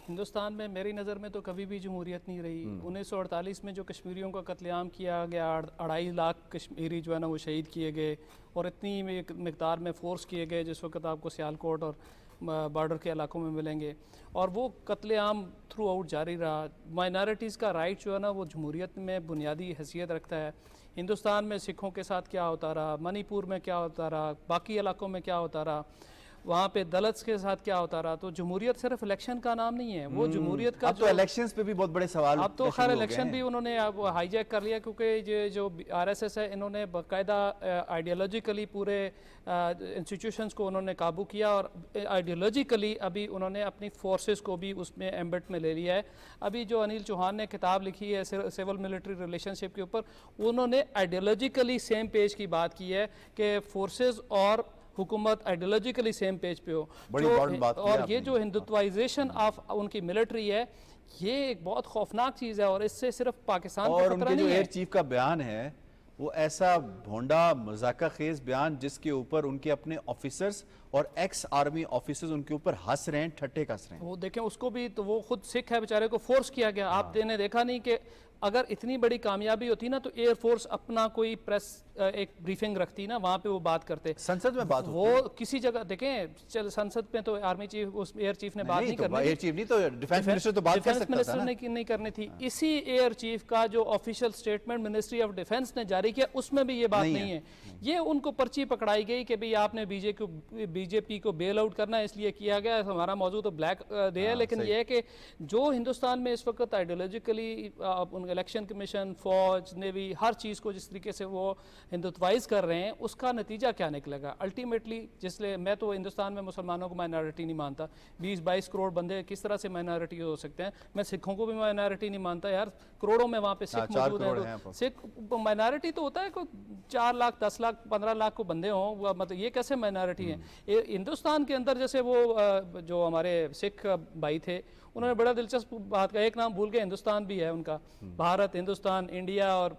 हिंदुस्तान में मेरी नज़र में तो कभी भी जमहूरियत नहीं रही। 1948 में जो कश्मीरियों का कत्लेआम किया गया, 2.5 लाख कश्मीरी जो है ना वो शहीद किए गए और इतनी मिकदार में फोर्स किए गए जिस वक्त आपको सियालकोट और बॉर्डर के इलाकों में मिलेंगे, और वो कत्लेआम थ्रू आउट जारी रहा। माइनॉरिटीज़ का राइट जो है ना वो जमहूरियत में बुनियादी हैसियत रखता है। हिंदुस्तान में सिखों के साथ क्या होता रहा, मणिपुर में क्या होता रहा, बाकी इलाकों में क्या होता रहा, वहाँ पे दलित्स के साथ क्या होता रहा, तो जमहूरियत सिर्फ इलेक्शन का नाम नहीं है, वो जमहूरियत का अब तो इलेक्शंस पे भी बहुत बड़े सवाल, अब तो खैर इलेक्शन भी उन्होंने अब हाईजैक कर लिया, क्योंकि ये जो आरएसएस है इन्होंने बाकायदा आइडियोलॉजिकली पूरे इंस्टीट्यूशंस को उन्होंने काबू किया और आइडियोलॉजिकली अभी उन्होंने अपनी फोर्सेस को भी उसमें एम्बेड में ले लिया है। अभी जो अनिल चौहान ने किताब लिखी है सिविल मिलिट्री रिलेशनशिप के ऊपर, उन्होंने आइडियोलॉजिकली सेम पेज की बात की है कि फोर्सेस और हुकूमत आइडियोलॉजिकली सेम पेज पे हो। और ये जो हिंदुत्वाइजेशन ऑफ उनकी मिलिट्री है, ये एक बहुत खौफनाक चीज़ है और इससे सिर्फ पाकिस्तान और उनके जो एयर चीफ का बयान है वो ऐसा भोंडा मजाका खेज बयान जिसके ऊपर उनके अपने ऑफिसर्स और एक्स आर्मी ऑफिसर्स उनके ऊपर हंस रहे हैं, ठट्टे कस रहे हैं। वो देखें उसको भी, तो वो खुद सिख है बेचारे को फोर्स किया गया। आपने देखा नहीं कि اگر اتنی بڑی کامیابی ہوتی نا تو ایئر فورس اپنا کوئی پریس ایک بریفنگ رکھتی نا, وہاں پہ وہ بات کرتے. سنسد میں بات وہ کسی جگہ دیکھیں, چل سنسد میں تو آرمی چیف اس ایئر چیف نے بات نہیں کرنی, ایئر چیف نہیں تو ڈیفینس منسٹر تو بات کر سکتا تھا نا. نہیں کرنی تھی. اسی ایئر چیف کا جو official statement ministry of defence نے جاری کیا اس میں بھی یہ بات نہیں ہے. یہ ان کو پرچی پکڑائی گئی کہ بھئی آپ نے بی جے پی کو بیل آؤٹ کرنا اس لیے کیا گیا. ہمارا موضوع تو بلیک ڈے ہے, لیکن یہ ہے کہ جو ہندوستان میں اس وقت آئیڈیولوجیکلی الیکشن کمیشن, فوج, نیوی, ہر چیز کو جس طریقے سے وہ ہندوتوائز کر رہے ہیں, اس کا نتیجہ کیا نکلے گا الٹیمیٹلی. جس لیے میں تو ہندوستان میں مسلمانوں کو مائنارٹی نہیں مانتا. 20-22 کروڑ بندے کس طرح سے مائنارٹی ہو سکتے ہیں. میں سکھوں کو بھی مائنارٹی نہیں مانتا یار, کروڑوں میں وہاں پہ سکھ موجود ہیں. سکھ مائنارٹی تو ہوتا ہے کوئی 4 لاکھ 10 لاکھ 15 لاکھ کو بندے ہوں, مطلب یہ کیسے مائنارٹی ہیں. ہندوستان کے اندر جیسے وہ جو ہمارے سکھ بھائی تھے, انہوں نے بڑا دلچسپ بات کا, ایک نام بھول کے ہندوستان بھی ہے ان کا, بھارت, ہندوستان, انڈیا اور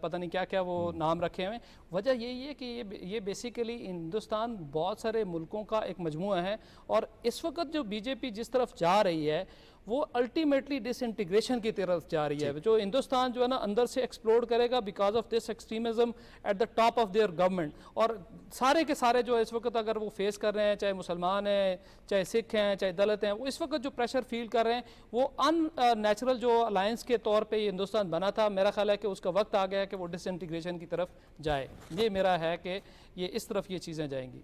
پتہ نہیں کیا کیا وہ نام رکھے ہوئے. وجہ یہی ہے کہ یہ بیسیکلی ہندوستان بہت سارے ملکوں کا ایک مجموعہ ہے, اور اس وقت جو بی جے پی جس طرف جا رہی ہے وہ الٹیمیٹلی ڈس انٹیگریشن کی طرف جا رہی ہے. جو ہندوستان جو ہے نا اندر سے ایکسپلوڈ کرے گا because of this extremism at the top of their government. اور سارے کے سارے جو اس وقت اگر وہ فیس کر رہے ہیں, چاہے مسلمان ہیں, چاہے سکھ ہیں, چاہے دلت ہیں, وہ اس وقت جو پریشر فیل کر رہے ہیں وہ ان نیچرل جو الائنس کے طور پہ یہ ہندوستان بنا تھا, میرا خیال ہے کہ اس کا وقت آ گیا کہ وہ ڈس انٹیگریشن کی طرف جائے. یہ میرا ہے کہ یہ اس طرف یہ چیزیں جائیں گی.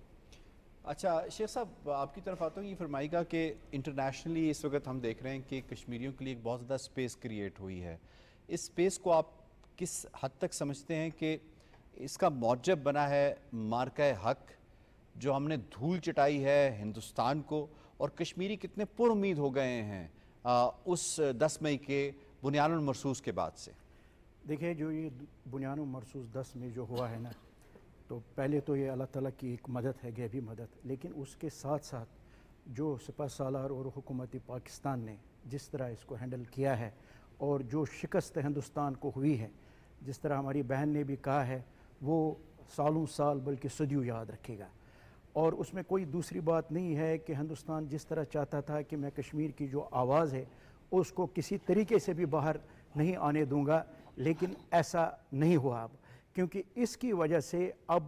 اچھا شیخ صاحب, آپ کی طرف آتا ہوں, یہ فرمائے گا کہ انٹرنیشنلی اس وقت ہم دیکھ رہے ہیں کہ کشمیریوں کے لیے ایک بہت زیادہ سپیس کریٹ ہوئی ہے. اس سپیس کو آپ کس حد تک سمجھتے ہیں کہ اس کا موجب بنا ہے مارکہ حق جو ہم نے دھول چٹائی ہے ہندوستان کو, اور کشمیری کتنے پر امید ہو گئے ہیں اس 10 مئی کے بنیان المرصوص کے بعد سے؟ دیکھیں, جو یہ بنیان المرصوص 10 میں جو ہوا ہے نا, تو پہلے تو یہ اللہ تعالیٰ کی ایک مدد ہے, غیبی مدد, لیکن اس کے ساتھ ساتھ جو سپہ سالار اور حکومت پاکستان نے جس طرح اس کو ہینڈل کیا ہے, اور جو شکست ہندوستان کو ہوئی ہے, جس طرح ہماری بہن نے بھی کہا ہے, وہ سالوں سال بلکہ صدیوں یاد رکھے گا. اور اس میں کوئی دوسری بات نہیں ہے کہ ہندوستان جس طرح چاہتا تھا کہ میں کشمیر کی جو آواز ہے اس کو کسی طریقے سے بھی باہر نہیں آنے دوں گا, لیکن ایسا نہیں ہوا اب, کیونکہ اس کی وجہ سے اب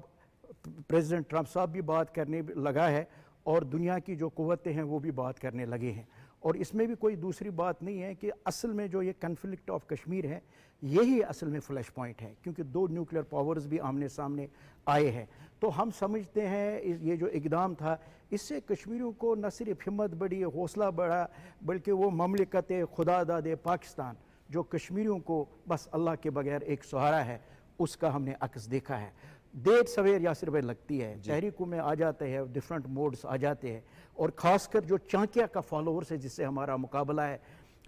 پریزیڈنٹ ٹرمپ صاحب بھی بات کرنے لگا ہے, اور دنیا کی جو قوتیں ہیں وہ بھی بات کرنے لگے ہیں. اور اس میں بھی کوئی دوسری بات نہیں ہے کہ اصل میں جو یہ کنفلکٹ آف کشمیر ہے یہی اصل میں فلیش پوائنٹ ہے, کیونکہ 2 نیوکلیئر پاورز بھی آمنے سامنے آئے ہیں. تو ہم سمجھتے ہیں یہ جو اقدام تھا اس سے کشمیریوں کو نہ صرف ہمت بڑھی, حوصلہ بڑھا, بلکہ وہ مملکت خدا داد پاکستان جو کشمیریوں کو بس اللہ کے بغیر ایک سہارا ہے, اس کا ہم نے عکس دیکھا ہے. دیر سویر یا صرف لگتی ہے, تحریکوں میں آ جاتے ہیں, ڈیفرنٹ موڈز آ جاتے ہیں, اور خاص کر جو چانکیہ کا فالوورز ہے جس سے ہمارا مقابلہ ہے,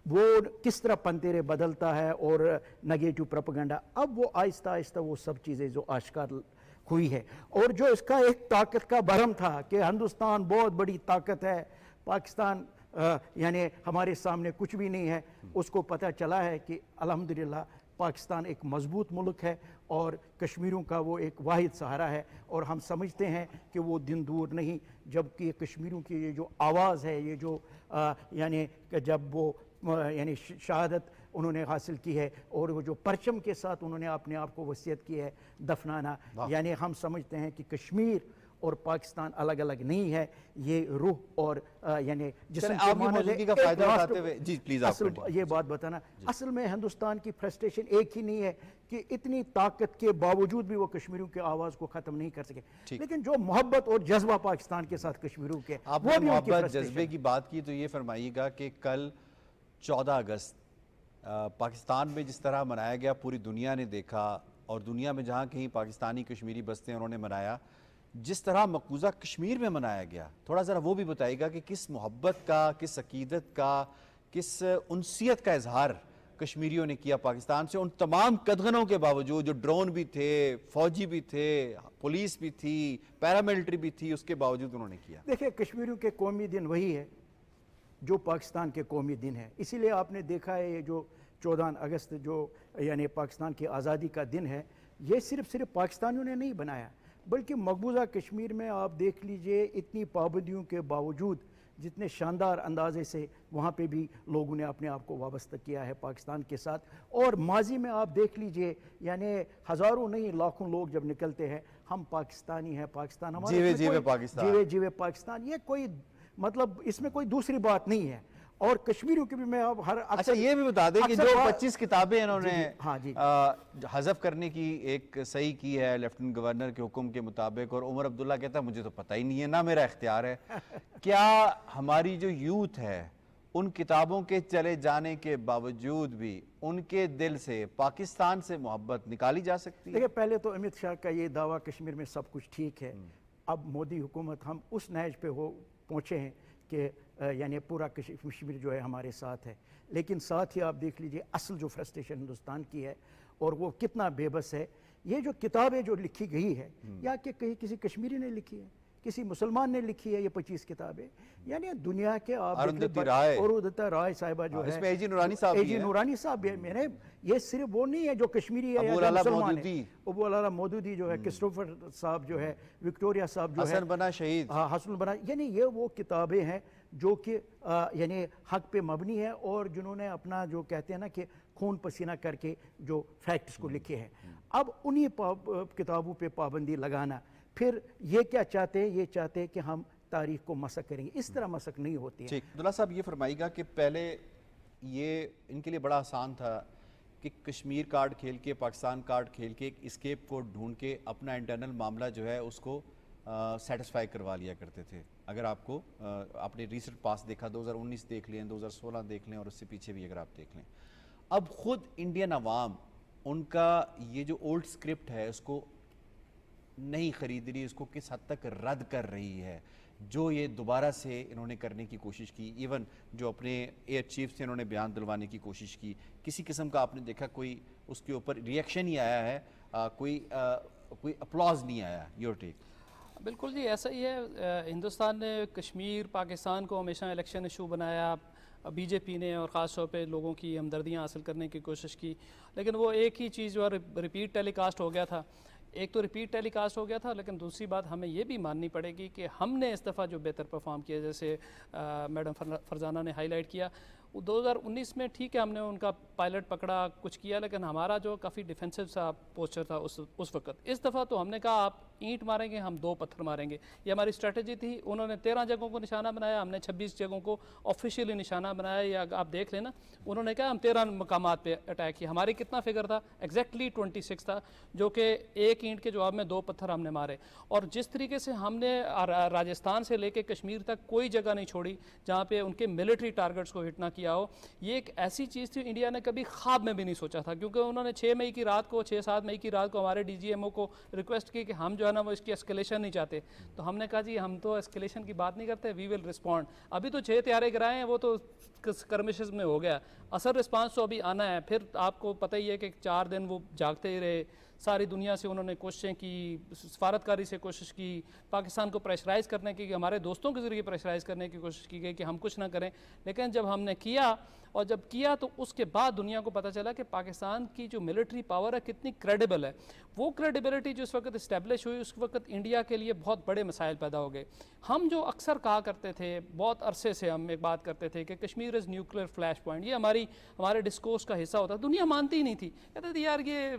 وہ کس طرح پنتیرے بدلتا ہے اور نگیٹو پروپیگنڈا, اب وہ آہستہ آہستہ وہ سب چیزیں جو آشکار ہوئی ہے. اور جو اس کا ایک طاقت کا بھرم تھا کہ ہندوستان بہت بڑی طاقت ہے, پاکستان یعنی ہمارے سامنے کچھ بھی نہیں ہے, اس کو پتہ چلا ہے کہ الحمدللہ پاکستان ایک مضبوط ملک ہے اور کشمیریوں کا وہ ایک واحد سہارا ہے. اور ہم سمجھتے ہیں کہ وہ دن دور نہیں جب کہ کشمیریوں کی یہ جو آواز ہے, یہ جو یعنی جب وہ یعنی شہادت انہوں نے حاصل کی ہے, اور وہ جو پرچم کے ساتھ انہوں نے اپنے آپ کو وصیت کی ہے دفنانا, یعنی ہم سمجھتے ہیں کہ کشمیر اور پاکستان الگ الگ نہیں ہے, یہ روح اور یعنی جسم کے موجودگی کا فائدہ اٹھاتے ہوئے جی پلیز آپ یہ بات بتانا, اصل میں ہندوستان کی فرسٹریشن ایک ہی نہیں ہے کہ اتنی طاقت کے باوجود بھی وہ کشمیریوں کی آواز کو ختم نہیں کر سکے, لیکن جو محبت اور جذبہ پاکستان کے ساتھ کشمیریوں کے, آپ نے محبت جذبے کی بات کی, تو یہ فرمائیے گا کہ کل 14 اگست پاکستان میں جس طرح منایا گیا, پوری دنیا نے دیکھا, اور دنیا میں جہاں کہیں پاکستانی کشمیری بستے ہیں انہوں نے منایا, جس طرح مقبوضہ کشمیر میں منایا گیا, تھوڑا ذرا وہ بھی بتائیے گا کہ کس محبت کا, کس عقیدت کا, کس انسیت کا اظہار کشمیریوں نے کیا پاکستان سے, ان تمام قدغنوں کے باوجود, جو ڈرون بھی تھے, فوجی بھی تھے, پولیس بھی تھی, پیراملٹری بھی تھی, اس کے باوجود انہوں نے کیا. دیکھیں, کشمیریوں کے قومی دن وہی ہے جو پاکستان کے قومی دن ہے, اسی لیے آپ نے دیکھا ہے یہ جو 14 اگست جو یعنی پاکستان کی آزادی کا دن ہے, یہ صرف پاکستانیوں نے نہیں بنایا, بلکہ مقبوضہ کشمیر میں آپ دیکھ لیجئے اتنی پابندیوں کے باوجود जितने शानदार अंदाजे से वहाँ पे भी लोगों ने अपने आप को वाबस्ता किया है पाकिस्तान के साथ। और माजी में आप देख लीजिए, यानी हज़ारों नहीं लाखों लोग जब निकलते हैं, हम पाकिस्तानी हैं, पाकिस्तान हमारा, जीवे इसमें जीवे कोई- पाकिस्तान। जीवे जीवे पाकिस्तान, ये कोई मतलब इसमें कोई दूसरी बात नहीं है। और कश्मीरियों की भी मैं अब हर अच्छा ये भी बता दें कि जो 25 किताबें इन्होंने हाँ जी हज़फ करने की एक सही की है लेफ्टिनेंट गवर्नर के हुक्म के मुताबिक, और उमर अब्दुल्ला कहता है मुझे तो पता ही नहीं है, ना मेरा इख्तियार है। क्या हमारी जो यूथ है उन किताबों के चले जाने के बावजूद भी उनके दिल से पाकिस्तान से मोहब्बत निकाली जा सकती है? देखिए, पहले तो अमित शाह का ये दावा कश्मीर में सब कुछ ठीक है। अब मोदी हुकूमत, हम उस नहज पे पहुँचे हैं कि यानी पूरा कश्मीर जो है हमारे साथ है। लेकिन साथ ही आप देख लीजिए असल जो फ्रस्ट्रेशन हिंदुस्तान की है और वो कितना बेबस है। ये जो किताबें जो लिखी गई है, या कि कहीं किसी कश्मीरी ने लिखी है, किसी मुसलमान ने लिखी है, ये 25 किताबें, यानी दुनिया के आप अरुंधति राय, अरुंधति राय साहिबा जो है, इसमें एजी नूरानी साहब भी एजी हैं। नूरानी साहब भी हैं। मैंने ये सिर्फ वो नहीं है जो कश्मीरी है या अबू जो अला मुसलमान मौदूदी। है, अबू अला मौदूदी जो है, क्रिस्टोफर साहब जो है, विक्टोरिया साहब जो है, हसन बना शहीद, हाँ हसन बना, यानी ये वो किताबें हैं जो कि यानी हक पे मबनी है और जिन्होंने अपना जो कहते हैं ना कि खून पसीना करके जो फैक्ट्स को लिखे हैं। अब उन्हीं किताबों पे पाबंदी लगाना, फिर ये क्या चाहते हैं, ये चाहते हैं कि हम तारीख को मसक करेंगे। इस तरह मसक नहीं होती है। ठीक, अब्दुल्ला साहब ये फरमाइएगा कि पहले ये इनके लिए बड़ा आसान था कि कश्मीर कार्ड खेल के, पाकिस्तान कार्ड खेल के, एक स्केप को ढूंढ के अपना इंटरनल मामला जो है उसको सेटिस्फाई करवा लिया करते थे। अगर आपको आपने रिसेंट पास देखा, 2019 देख लें, 2016 देख लें और उससे पीछे भी अगर आप देख लें, अब खुद इंडियन अवाम उनका ये जो ओल्ड स्क्रिप्ट है उसको नहीं खरीद रही, उसको किस हद तक रद्द कर रही है, जो ये दोबारा से इन्होंने करने की कोशिश की। इवन जो अपने एयर चीफ से इन्होंने बयान दिलवाने की कोशिश की, किसी किस्म का आपने देखा कोई उसके ऊपर रिएक्शन ही आया है, कोई अपलॉज नहीं आया। Your take? बिल्कुल जी, ऐसा ही है। हिंदुस्तान ने कश्मीर, पाकिस्तान को हमेशा इलेक्शन इशू बनाया। बीजेपी ने और ख़ास तौर पे लोगों की हमदर्दियाँ हासिल करने की कोशिश की, लेकिन वो एक ही चीज़ जो रिपीट टेलीकास्ट हो गया था। एक तो रिपीट टेलीकास्ट हो गया था, लेकिन दूसरी बात हमें ये भी माननी पड़ेगी कि हमने इस दफ़ा जो बेहतर परफॉर्म किया, जैसे मैडम फरजाना ने हाईलाइट किया, 2019 में ठीक है हमने उनका पायलट पकड़ा, कुछ किया, लेकिन हमारा जो काफ़ी डिफेंसिव सा पोस्चर था उस वक्त। इस दफ़ा तो हमने कहा आप ईंट मारेंगे, हम 2 पत्थर मारेंगे, ये हमारी स्ट्रेटजी थी। उन्होंने 13 जगहों को निशाना बनाया, हमने 26 जगहों को ऑफिशियली निशाना बनाया। या आप देख लेना, उन्होंने कहा हम 13 मकामात पे अटैक किया, हमारी कितना फिगर था, एग्जैक्टली 26 था, जो कि एक ईंट के जवाब में 2 पत्थर हमने मारे। और जिस तरीके से हमने राजस्थान से लेके कश्मीर तक कोई जगह नहीं छोड़ी जहाँ पे उनके मिलिट्री टारगेट्स को हिट ना किया हो, ये एक ऐसी चीज़ थी इंडिया ने कभी ख्वाब में भी नहीं सोचा था। क्योंकि उन्होंने 6 मई की रात को, 6-7 मई की रात को हमारे DGMO को रिक्वेस्ट की कि हम जो है ना वो इसकी एस्केलेशन नहीं चाहते। तो हमने कहा जी हम तो एस्केलेशन की बात नहीं करते, वी विल रिस्पॉन्ड। अभी तो 6 तैयारे गिराए हैं, वो तो स्कर्मिशेस में हो गया, असल रिस्पांस तो अभी आना है। फिर आपको पता ही है कि 4 दिन वो जागते ही रहे, सारी दुनिया से उन्होंने कोशिशें की, सफारतकारी से कोशिश की, पाकिस्तान को प्रेशराइज़ करने की, हमारे दोस्तों के ज़रिए प्रेशराइज़ करने की कोशिश की गई कि हम कुछ ना करें। लेकिन जब हमने किया, और जब किया तो उसके बाद दुनिया को पता चला कि पाकिस्तान की जो मिलिट्री पावर है कितनी क्रेडिबल है। वो क्रेडिबिलिटी जो इस वक्त इस्टेब्लिश हुई, उस वक्त इंडिया के लिए बहुत बड़े मसाइल पैदा हो गए। हम जो अक्सर कहा करते थे, बहुत अरसे से हम एक बात करते थे कि Kashmir is nuclear flash point, ये हमारे डिस्कोर्स का हिस्सा होता, दुनिया मानती ही नहीं थी। कहते थे यार ये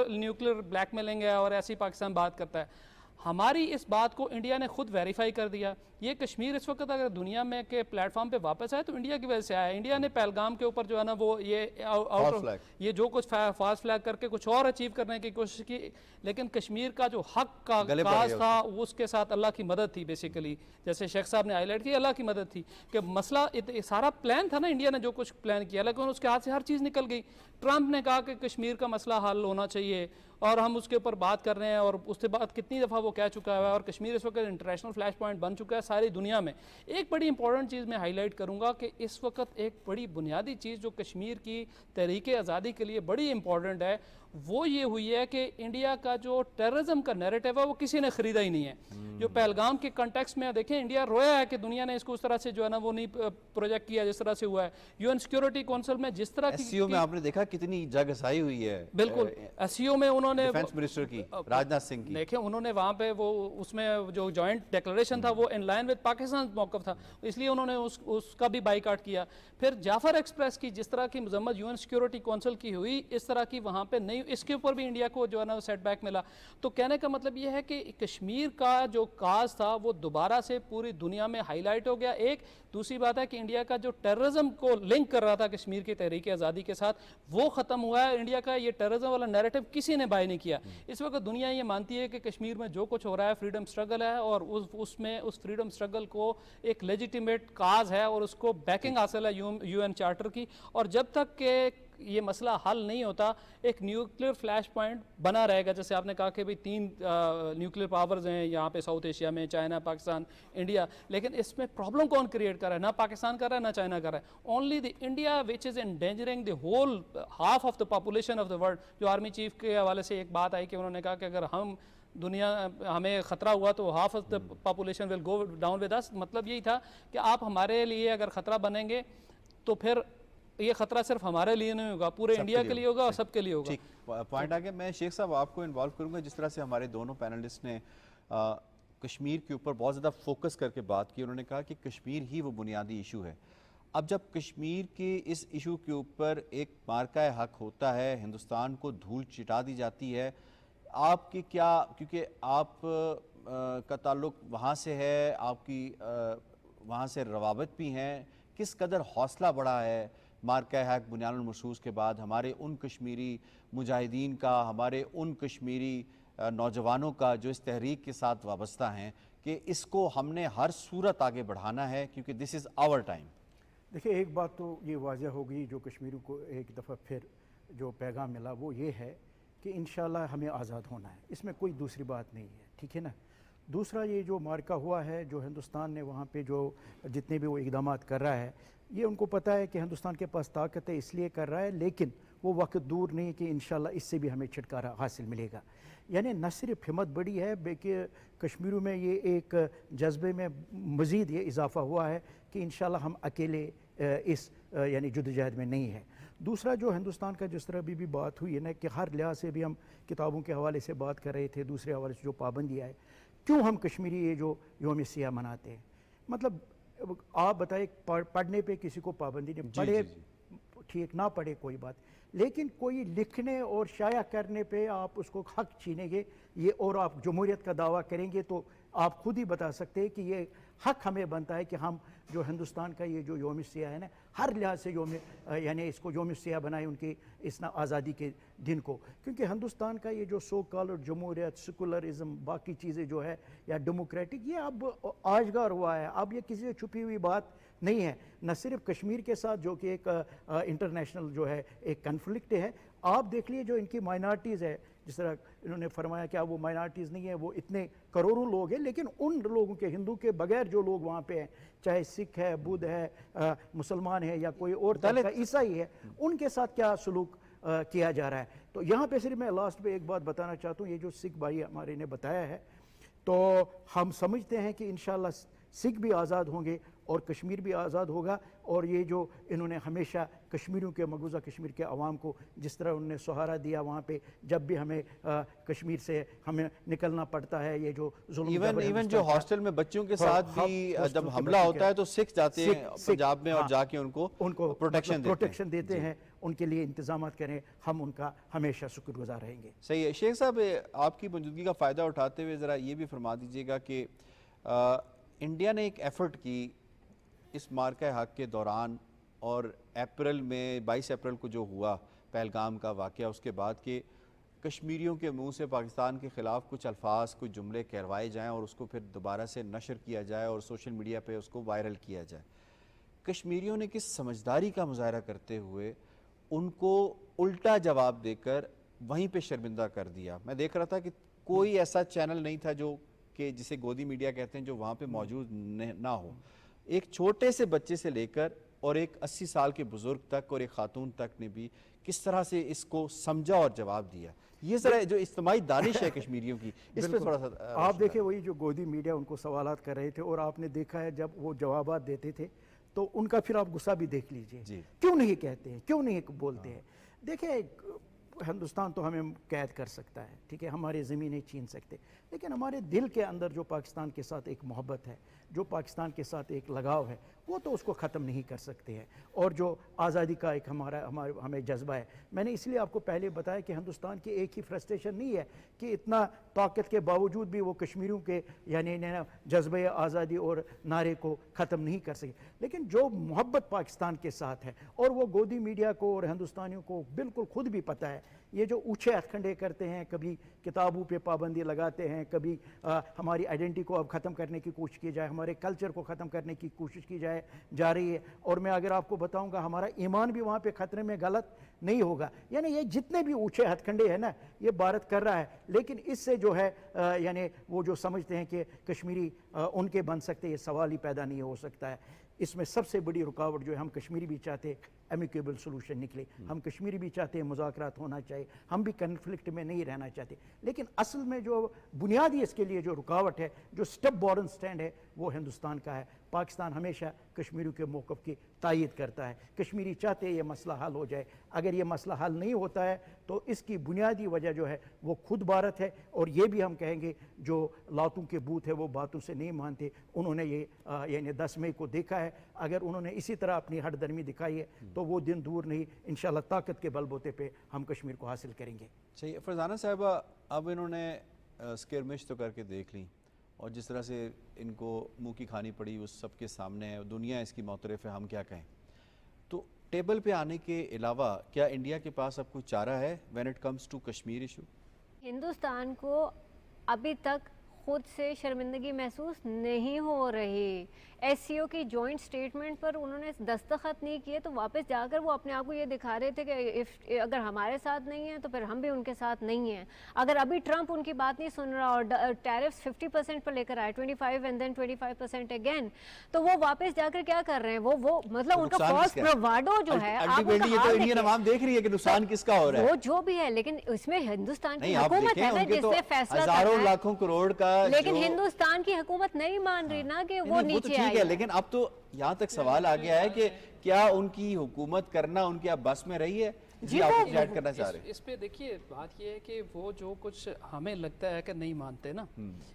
न्यूक्लियर ब्लैकमेलिंग है और ऐसी पाकिस्तान बात करता है। हमारी इस बात को इंडिया ने खुद वेरीफाई कर दिया। ये कश्मीर इस वक्त अगर दुनिया में के प्लेटफॉर्म पे वापस आए तो इंडिया की वजह से आया। इंडिया ने पहलगाम के ऊपर जो है ना वो ये जो कुछ फास्ट फ्लैग करके कुछ और अचीव करने की कोशिश की, लेकिन कश्मीर का जो हक का काज था उसके साथ अल्लाह की मदद थी। बेसिकली जैसे शेख साहब ने हाईलाइट की, अल्लाह की मदद थी कि मसला सारा प्लान था ना, इंडिया ने जो कुछ प्लान किया, लेकिन उसके हाथ से हर चीज़ निकल गई। ट्रंप ने कहा कि कश्मीर का मसला हल होना चाहिए और हम उसके ऊपर बात कर रहे हैं, और उसके बाद कितनी दफ़ा वो कह चुका है, और कश्मीर इस वक्त इंटरनेशनल फ्लैश पॉइंट बन चुका है सारी दुनिया में। एक बड़ी इंपॉर्टेंट चीज़ मैं हाईलाइट करूंगा कि इस वक्त एक बड़ी बुनियादी चीज़ जो कश्मीर की तहरीक आज़ादी के लिए बड़ी इंपॉर्टेंट है, वो ये हुई है कि इंडिया का जो टेररिज्म का नैरेटिव है वो किसी ने ख़रीदा ही नहीं है। जो पहलगाम के कॉन्टेक्स्ट में देखें, इंडिया रोया है कि दुनिया ने इसको उस तरह से जो है ना वो नहीं प्रोजेक्ट किया जिस तरह से हुआ है। UN सिक्योरिटी काउंसिल में जिस तरह की में आपने देखा कितनी जग हसाई हुई है। बिल्कुल, SCO में उन्होंने डिफेंस मिनिस्टर की, राजनाथ सिंह की, देखें उन्होंने वहाँ पे वो उसमें जो जॉइंट डिक्लेरेशन था वो in line line with Pakistan मौक़िफ़ था, इसलिए उन्होंने उसका भी बाइकाट किया। फिर जाफर एक्सप्रेस की जिस तरह की मजम्मत यूएन सिक्योरिटी काउंसिल की हुई, इस तरह की वहाँ पे नहीं, इसके ऊपर भी इंडिया को जो है ना सेटबैक मिला। तो कहने का मतलब ये है कि कश्मीर का जो काज था वो दोबारा से पूरी दुनिया में हाईलाइट हो गया। एक दूसरी बात है कि इंडिया का जो टेररिज्म को लिंक कर रहा था कश्मीर की तहरीक आज़ादी के साथ, वो ख़त्म हुआ है। इंडिया का ये टेररिज्म वाला नैरेटिव किसी ने बाय नहीं किया। इस वक्त दुनिया ये मानती है कि कश्मीर में जो कुछ हो रहा है फ्रीडम स्ट्रगल है, और उसमें उस फ्रीडम स्ट्रगल को एक लेजिटिमेट काज है और उसको बैकिंग हासिल है यूएन चार्टर की। और जब तक के ये मसला हल नहीं होता, एक न्यूक्लियर फ्लैश पॉइंट बना रहेगा। जैसे आपने कहा कि भाई 3 न्यूक्लियर पावर्स हैं यहाँ पे साउथ एशिया में, चाइना, पाकिस्तान, इंडिया, लेकिन इसमें प्रॉब्लम कौन क्रिएट कर रहा है? ना पाकिस्तान कर रहा है, ना चाइना कर रहा है। Only the India which is endangering the whole half of the population of the world. जो आर्मी चीफ के हवाले से एक बात आई कि उन्होंने कहा कि अगर हमें ख़तरा हुआ तो half of the population will go down with us. मतलब यही था कि आप हमारे लिए अगर ख़तरा बनेंगे तो फिर ये खतरा सिर्फ हमारे लिए नहीं होगा, पूरे इंडिया के लिए होगा और सबके लिए होगा। ठीक पॉइंट आ गया। मैं शेख साहब आपको इन्वॉल्व करूंगा। जिस तरह से हमारे दोनों पैनलिस्ट ने कश्मीर के ऊपर बहुत ज़्यादा फोकस करके बात की, उन्होंने कहा कि कश्मीर ही वो बुनियादी इशू है। अब जब कश्मीर के इस इशू के ऊपर एक मार्का हक होता है, हिंदुस्तान को धूल चिटा दी जाती है, आपकी क्या, क्योंकि आप का ताल्लुक वहाँ से है, आपकी वहाँ से रवाबत भी हैं, किस कदर हौसला बढ़ा है मार्का हक बुनियानुल मरसूस के बाद हमारे उन कश्मीरी मुजाहिदीन का, हमारे उन कश्मीरी नौजवानों का जो इस तहरीक के साथ वाबस्ता हैं, कि इसको हमने हर सूरत आगे बढ़ाना है क्योंकि दिस इज़ आवर टाइम। देखिए, एक बात तो ये वाज़ह हो गई, जो कश्मीरियों को एक दफ़ा फिर जो पैगाम मिला वो ये है कि इंशाल्लाह हमें आज़ाद होना है, इसमें कोई दूसरी बात नहीं है, ठीक है ना। दूसरा, ये जो मार्का हुआ है, जो हिंदुस्तान ने वहाँ पे जो जितने भी वो इक़दामात कर रहा है, ये उनको पता है कि हिंदुस्तान के पास ताकत है इसलिए कर रहा है, लेकिन वो वक्त दूर नहीं कि इंशाल्लाह इससे भी हमें छुटकारा हासिल मिलेगा। यानी न सिर्फ हिम्मत बड़ी है बल्कि कश्मीरियों में ये एक जज्बे में मज़ीद ये इजाफ़ा हुआ है कि इंशाल्लाह हम अकेले इस यानी जद्दोजहद में नहीं है। दूसरा, जो हिंदुस्तान का जिस तरह भी बात हुई है ना, कि हर लिहाज से भी हम किताबों के हवाले से बात कर रहे थे, दूसरे हवाले से जो पाबंदी आए, क्यों हम कश्मीरी ये जो यौम सियाह मनाते हैं? मतलब आप बताए, पढ़ने पे किसी को पाबंदी नहीं, पढ़े ठीक, ना पढ़े कोई बात, लेकिन कोई लिखने और शाया करने पे आप उसको हक छीनेंगे ये, और आप जमहूरियत का दावा करेंगे, तो आप खुद ही बता सकते हैं कि ये हक हमें बनता है कि हम जो हिंदुस्तान का ये जो यौम सियाह है ना, हर लिहाज से यानी इसको यौम सियाह बनाए उनकी इस ना आज़ादी के दिन को। क्योंकि हिंदुस्तान का ये जो सो कॉल्ड जमहूरियत, सेकुलरिज्म, बाकी चीज़ें जो है या डेमोक्रेटिक, ये अब आजगार हुआ है, अब ये किसी से छुपी हुई बात नहीं है। न सिर्फ कश्मीर के साथ जो कि एक इंटरनेशनल जो है एक कन्फ्लिक्ट है, आप देख लीजिए जो इनकी माइनॉरिटीज़ है, जिस तरह इन्होंने फरमाया कि अब वो माइनॉरिटीज़ नहीं है, वो इतने करोड़ों लोग हैं, लेकिन उन लोगों के, हिंदू के बगैर जो लोग वहाँ पे हैं, चाहे सिख है, बुद्ध है, मुसलमान है या कोई और तरह ईसाई है, उनके साथ क्या सलूक किया जा रहा है। तो यहाँ पे सिर्फ मैं लास्ट पे एक बात बताना चाहता हूँ, ये जो सिख भाई हमारे ने बताया है, तो हम समझते हैं कि इंशाल्लाह सिख भी आज़ाद होंगे और कश्मीर भी आज़ाद होगा। और ये जो इन्होंने हमेशा कश्मीरियों के, मकबूजा कश्मीर के अवाम को जिस तरह उन्होंने सहारा दिया, वहाँ पे जब भी हमें कश्मीर से हमें निकलना पड़ता है, ये जो जुल्म, इवन जो हॉस्टल में बच्चों के साथ भी जब हमला होता है तो सिख जाते हैं पंजाब में और जाके उनको प्रोटेक्शन देते हैं, उनके लिए इंतजाम करें, हम उनका हमेशा शुक्रगुजार रहेंगे। सही है। शेख साहब, आपकी मौजूदगी का फ़ायदा उठाते हुए ज़रा ये भी फरमा दीजिएगा कि इंडिया ने एक एफ़र्ट की इस मार्का हक के दौरान, और अप्रैल में 22 अप्रैल को जो हुआ पहलगाम का वाक़या, उसके बाद के कश्मीरियों के मुंह से पाकिस्तान के ख़िलाफ़ कुछ अल्फाज, कुछ जुमले कहलवाए जाएं और उसको फिर दोबारा से नशर किया जाए और सोशल मीडिया पे उसको वायरल किया जाए। कश्मीरियों ने किस समझदारी का मुजाहरा करते हुए उनको उल्टा जवाब देकर वहीं पे शर्मिंदा कर दिया। मैं देख रहा था कि कोई ऐसा चैनल नहीं था जो कि जिसे गोदी मीडिया कहते हैं, जो वहाँ पे मौजूद ना हो। एक छोटे से बच्चे से लेकर और एक 80 साल के बुजुर्ग तक और एक खातून तक ने भी किस तरह से इसको समझा और जवाब दिया। ये जरा जो इज्तिमाई दानिश है कश्मीरियों की, इस पर थोड़ा सा आप देखिए, वही जो गोदी मीडिया उनको सवालात कर रहे थे और आपने देखा है जब वो जवाबात देते थे तो उनका फिर आप गुस्सा भी देख लीजिए, क्यों नहीं कहते हैं, क्यों नहीं बोलते हैं। देखिए, हिंदुस्तान तो हमें कैद कर सकता है, ठीक है, हमारी ज़मीनें छीन सकते, लेकिन हमारे दिल के अंदर जो पाकिस्तान के साथ एक मोहब्बत है, जो पाकिस्तान के साथ एक लगाव है वो तो उसको ख़त्म नहीं कर सकते हैं। और जो आज़ादी का एक हमें जज्बा है, मैंने इसलिए आपको पहले बताया कि हिंदुस्तान की एक ही फ्रस्ट्रेशन नहीं है कि इतना ताकत के बावजूद भी वो कश्मीरियों के यानी जज्बे आज़ादी और नारे को ख़त्म नहीं कर सके। लेकिन जो मोहब्बत पाकिस्तान के साथ है, और वो गोदी मीडिया को और हिंदुस्तानियों को बिल्कुल खुद भी पता है, ये जो ऊँचे हथकंडे करते हैं, कभी किताबों पे पाबंदी लगाते हैं, कभी हमारी आइडेंटिटी को अब ख़त्म करने की कोशिश की जाए, हमारे कल्चर को ख़त्म करने की कोशिश की जा रही है। और मैं अगर आपको बताऊंगा हमारा ईमान भी वहाँ पे ख़तरे में गलत नहीं होगा। यानी ये जितने भी ऊँचे हथकंडे हैं ना, ये भारत कर रहा है, लेकिन इससे जो है यानी वो जो समझते हैं कि कश्मीरी उनके बन सकते, ये सवाल ही पैदा नहीं हो सकता है। इसमें सबसे बड़ी रुकावट जो है, हम कश्मीरी भी चाहते हैं एमिकेबल सोल्यूशन निकले, हम कश्मीरी भी चाहते हैं मुज़ाकरात होना चाहिए, हम भी कन्फ्लिक्ट में नहीं रहना चाहते। लेकिन असल में जो बुनियादी इसके लिए जो रुकावट है, जो स्टेप बॉर्डन स्टैंड है, वो हिंदुस्तान का है। पाकिस्तान हमेशा कश्मीरियों के मौक़िफ़ की तायद करता है। कश्मीरी चाहते हैं ये मसला हल हो जाए। अगर ये मसला हल नहीं होता है तो इसकी बुनियादी वजह जो है वो खुद भारत है। और ये भी हम कहेंगे जो लातों के बूथ है वो बातों से नहीं मानते, उन्होंने ये यानी 10 मई को देखा है। अगर उन्होंने इसी तरह अपनी हठधर्मी दिखाई है तो वो दिन दूर नहीं, इंशाल्लाह ताकत के बलबूते पे हम कश्मीर को हासिल करेंगे। सही। फरजाना साहिबा, अब इन्होंने स्केरमिश तो करके देख ली, और जिस तरह से इनको मुंह की खानी पड़ी उस सब के सामने है, दुनिया इसकी मौतरफ है, हम क्या कहें। तो टेबल पे आने के अलावा क्या इंडिया के पास अब कोई चारा है when it comes to Kashmir issue? Hindustan को अभी तक खुद से शर्मिंदगी महसूस नहीं हो रही। एससीओ की जॉइंट स्टेटमेंट पर उन्होंने दस्तखत नहीं किए, तो वापस जाकर वो अपने आप को ये दिखा रहे थे कि अगर हमारे साथ नहीं है तो फिर हम भी उनके साथ नहीं हैं। अगर अभी ट्रंप उनकी बात नहीं सुन रहा और टैरिफ्स 50% पर लेकर आए, 25 एंड देन 25% अगेन, तो वो वापस जाकर क्या कर रहे हैं, वो मतलब उनका फॉल्स ब्रावाडो जो है, ये तो इंडियन अवाम देख रही है कि नुकसान किसका हो रहा है। वो जो भी है, लेकिन इसमें हिंदुस्तान की हुकूमत है ना जिसने फैसला करना है। हजारों लाखों करोड़ का, लेकिन हिंदुस्तान की हुकूमत नहीं मान रही ना कि वो नीचे ठीक है। लेकिन अब तो यहाँ तक सवाल आ गया है कि क्या उनकी हुकूमत करना उनके अब बस में रही है? जी, आप ऐड करना चाह रहे हैं इस पे। देखिए बात ये है कि वो जो कुछ हमें लगता है कि नहीं मानते ना,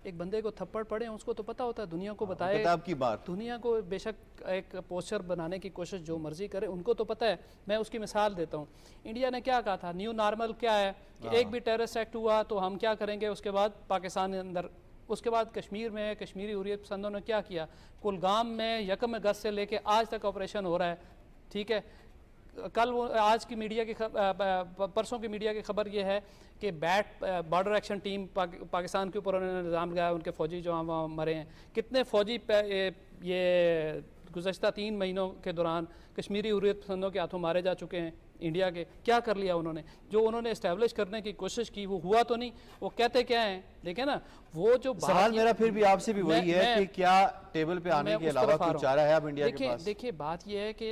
एक बंदे को थप्पड़ पड़े उसको तो पता होता है, दुनिया को बताए, किताब की बात, दुनिया को बेशक एक पोस्टर बनाने की कोशिश जो मर्जी करे, उनको तो पता है। मैं उसकी मिसाल देता हूँ, इंडिया ने क्या कहा था, न्यू नॉर्मल क्या है कि एक भी टेररिस्ट एक्ट हुआ तो हम क्या करेंगे, उसके बाद पाकिस्तान के अंदर। उसके बाद कश्मीर में कश्मीरी हुर्रियत पसंदों ने क्या किया, कुलगाम में 1 अगस्त से लेके आज तक ऑपरेशन हो रहा है, ठीक है। कल वो आज की मीडिया की परसों की मीडिया की खबर ये है कि बॉर्डर एक्शन टीम पाकिस्तान के ऊपर उन्होंने निज़ाम लगाया, उनके फ़ौजी जो वहाँ मरे हैं। कितने फ़ौजी ये गुज़श्ता 3 महीनों के दौरान कश्मीरी हुर्रियत पसंदों के हाथों मारे जा चुके हैं। इंडिया के क्या कर लिया उन्होंने, जो उन्होंने इस्टेब्लिश करने की कोशिश की वो हुआ तो नहीं। वो कहते क्या हैं, देखिए ना, वो जो सवाल मेरा फिर भी आपसे भी वही है कि क्या टेबल पे आने के अलावा कुछ चारा है अब इंडिया के पास? देखिए बात ये है कि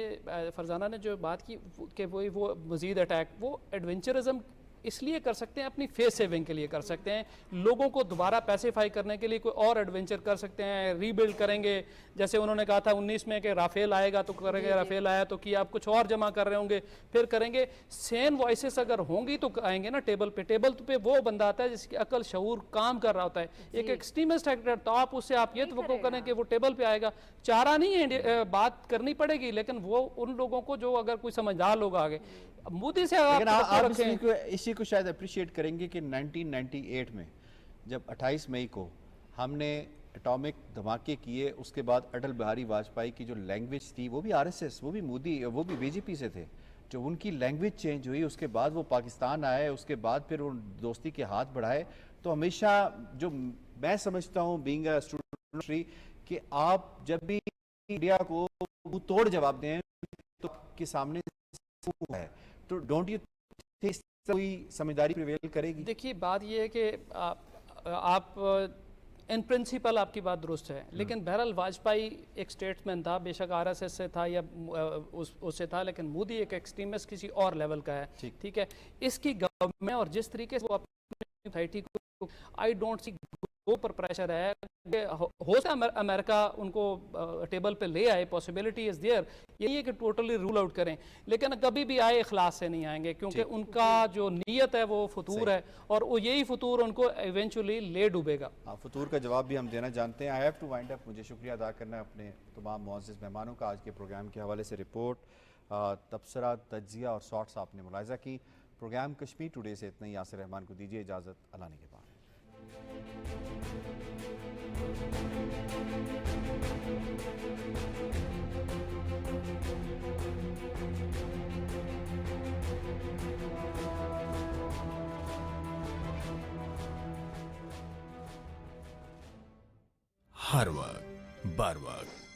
फरजाना ने जो बात की कि वो मजीद अटैक, वो एडवेंचरिज्म इसलिए कर सकते हैं, अपनी फेस सेविंग के लिए कर सकते हैं, लोगों को दोबारा पैसिफाई करने के लिए कोई और एडवेंचर कर सकते हैं, रीबिल्ड करेंगे। जैसे उन्होंने कहा था 19 में कि राफेल आएगा तो करेंगे, राफेल आया तो किया, आप कुछ और जमा कर रहे होंगे फिर करेंगे। सेम वॉइसेस अगर होंगी तो आएंगे ना टेबल पे वो बंदा आता है जिसकी अकल शऊर काम कर रहा होता है। एक एक्सट्रीमिस्ट एक्टर तो आप उससे आप ये तो करें कि वो टेबल पे आएगा, चारा नहीं है, बात करनी पड़ेगी, लेकिन वो उन लोगों को जो अगर कोई समझदार लोग आ गए मोदी से आप इसी को शायद अप्रिशिएट करेंगे कि 1998 में जब 28 मई को हमने एटॉमिक धमाके किए, उसके बाद अटल बिहारी वाजपेयी की जो लैंग्वेज थी, वो भी आरएसएस, वो भी मोदी, वो भी बीजेपी से थे, जो उनकी लैंग्वेज चेंज हुई, उसके बाद वो पाकिस्तान आए, उसके बाद फिर वो दोस्ती के हाथ बढ़ाए। तो हमेशा जो मैं समझता हूँ बीइंग अ स्टूडेंट कि आप जब भी इंडिया को तोड़ जवाब दें तो के सामने है, तो डोंट यू थिंक कोई समझदारी प्रिवेल करेगी? देखिए बात ये है कि आप इन प्रिंसिपल आपकी बात दुरुस्त है, लेकिन बहरहाल वाजपेयी एक स्टेट्समैन था, बेशक आरएसएस से था या उससे था, लेकिन मोदी एक एक्सट्रीमिस्ट किसी और लेवल का है, ठीक है। इसकी गवर्नमेंट और जिस तरीके से वो अपनी सोसाइटी को, आई डोंट सी पर प्रेशर है हो सकता है अमेरिका उनको टेबल पे ले आए, पॉसिबिलिटी इज़ देयर, यही है कि टोटली रूल आउट करें, लेकिन कभी भी आए इखलास से नहीं आएंगे, क्योंकि उनका जो नीयत है वो फतूर है, और वो यही फतूर उनको इवेंचुअली ले डूबेगा। फतूर का जवाब भी हम देना जानते हैं। I have to wind up. मुझे शुक्रिया अदा करना है अपने तमाम मुअज़्ज़िज़ मेहमानों का। आज के प्रोग्राम के हवाले से रिपोर्ट, तबसरा, तज्ज़िया और शॉर्ट्स आपने मुलाहिज़ा की। प्रोग्राम कश्मीर टुडे से इतना ही। यासिर रहमान को दीजिए इजाज़त। अल्लाह निगहबान। हर वक्त बर वक्त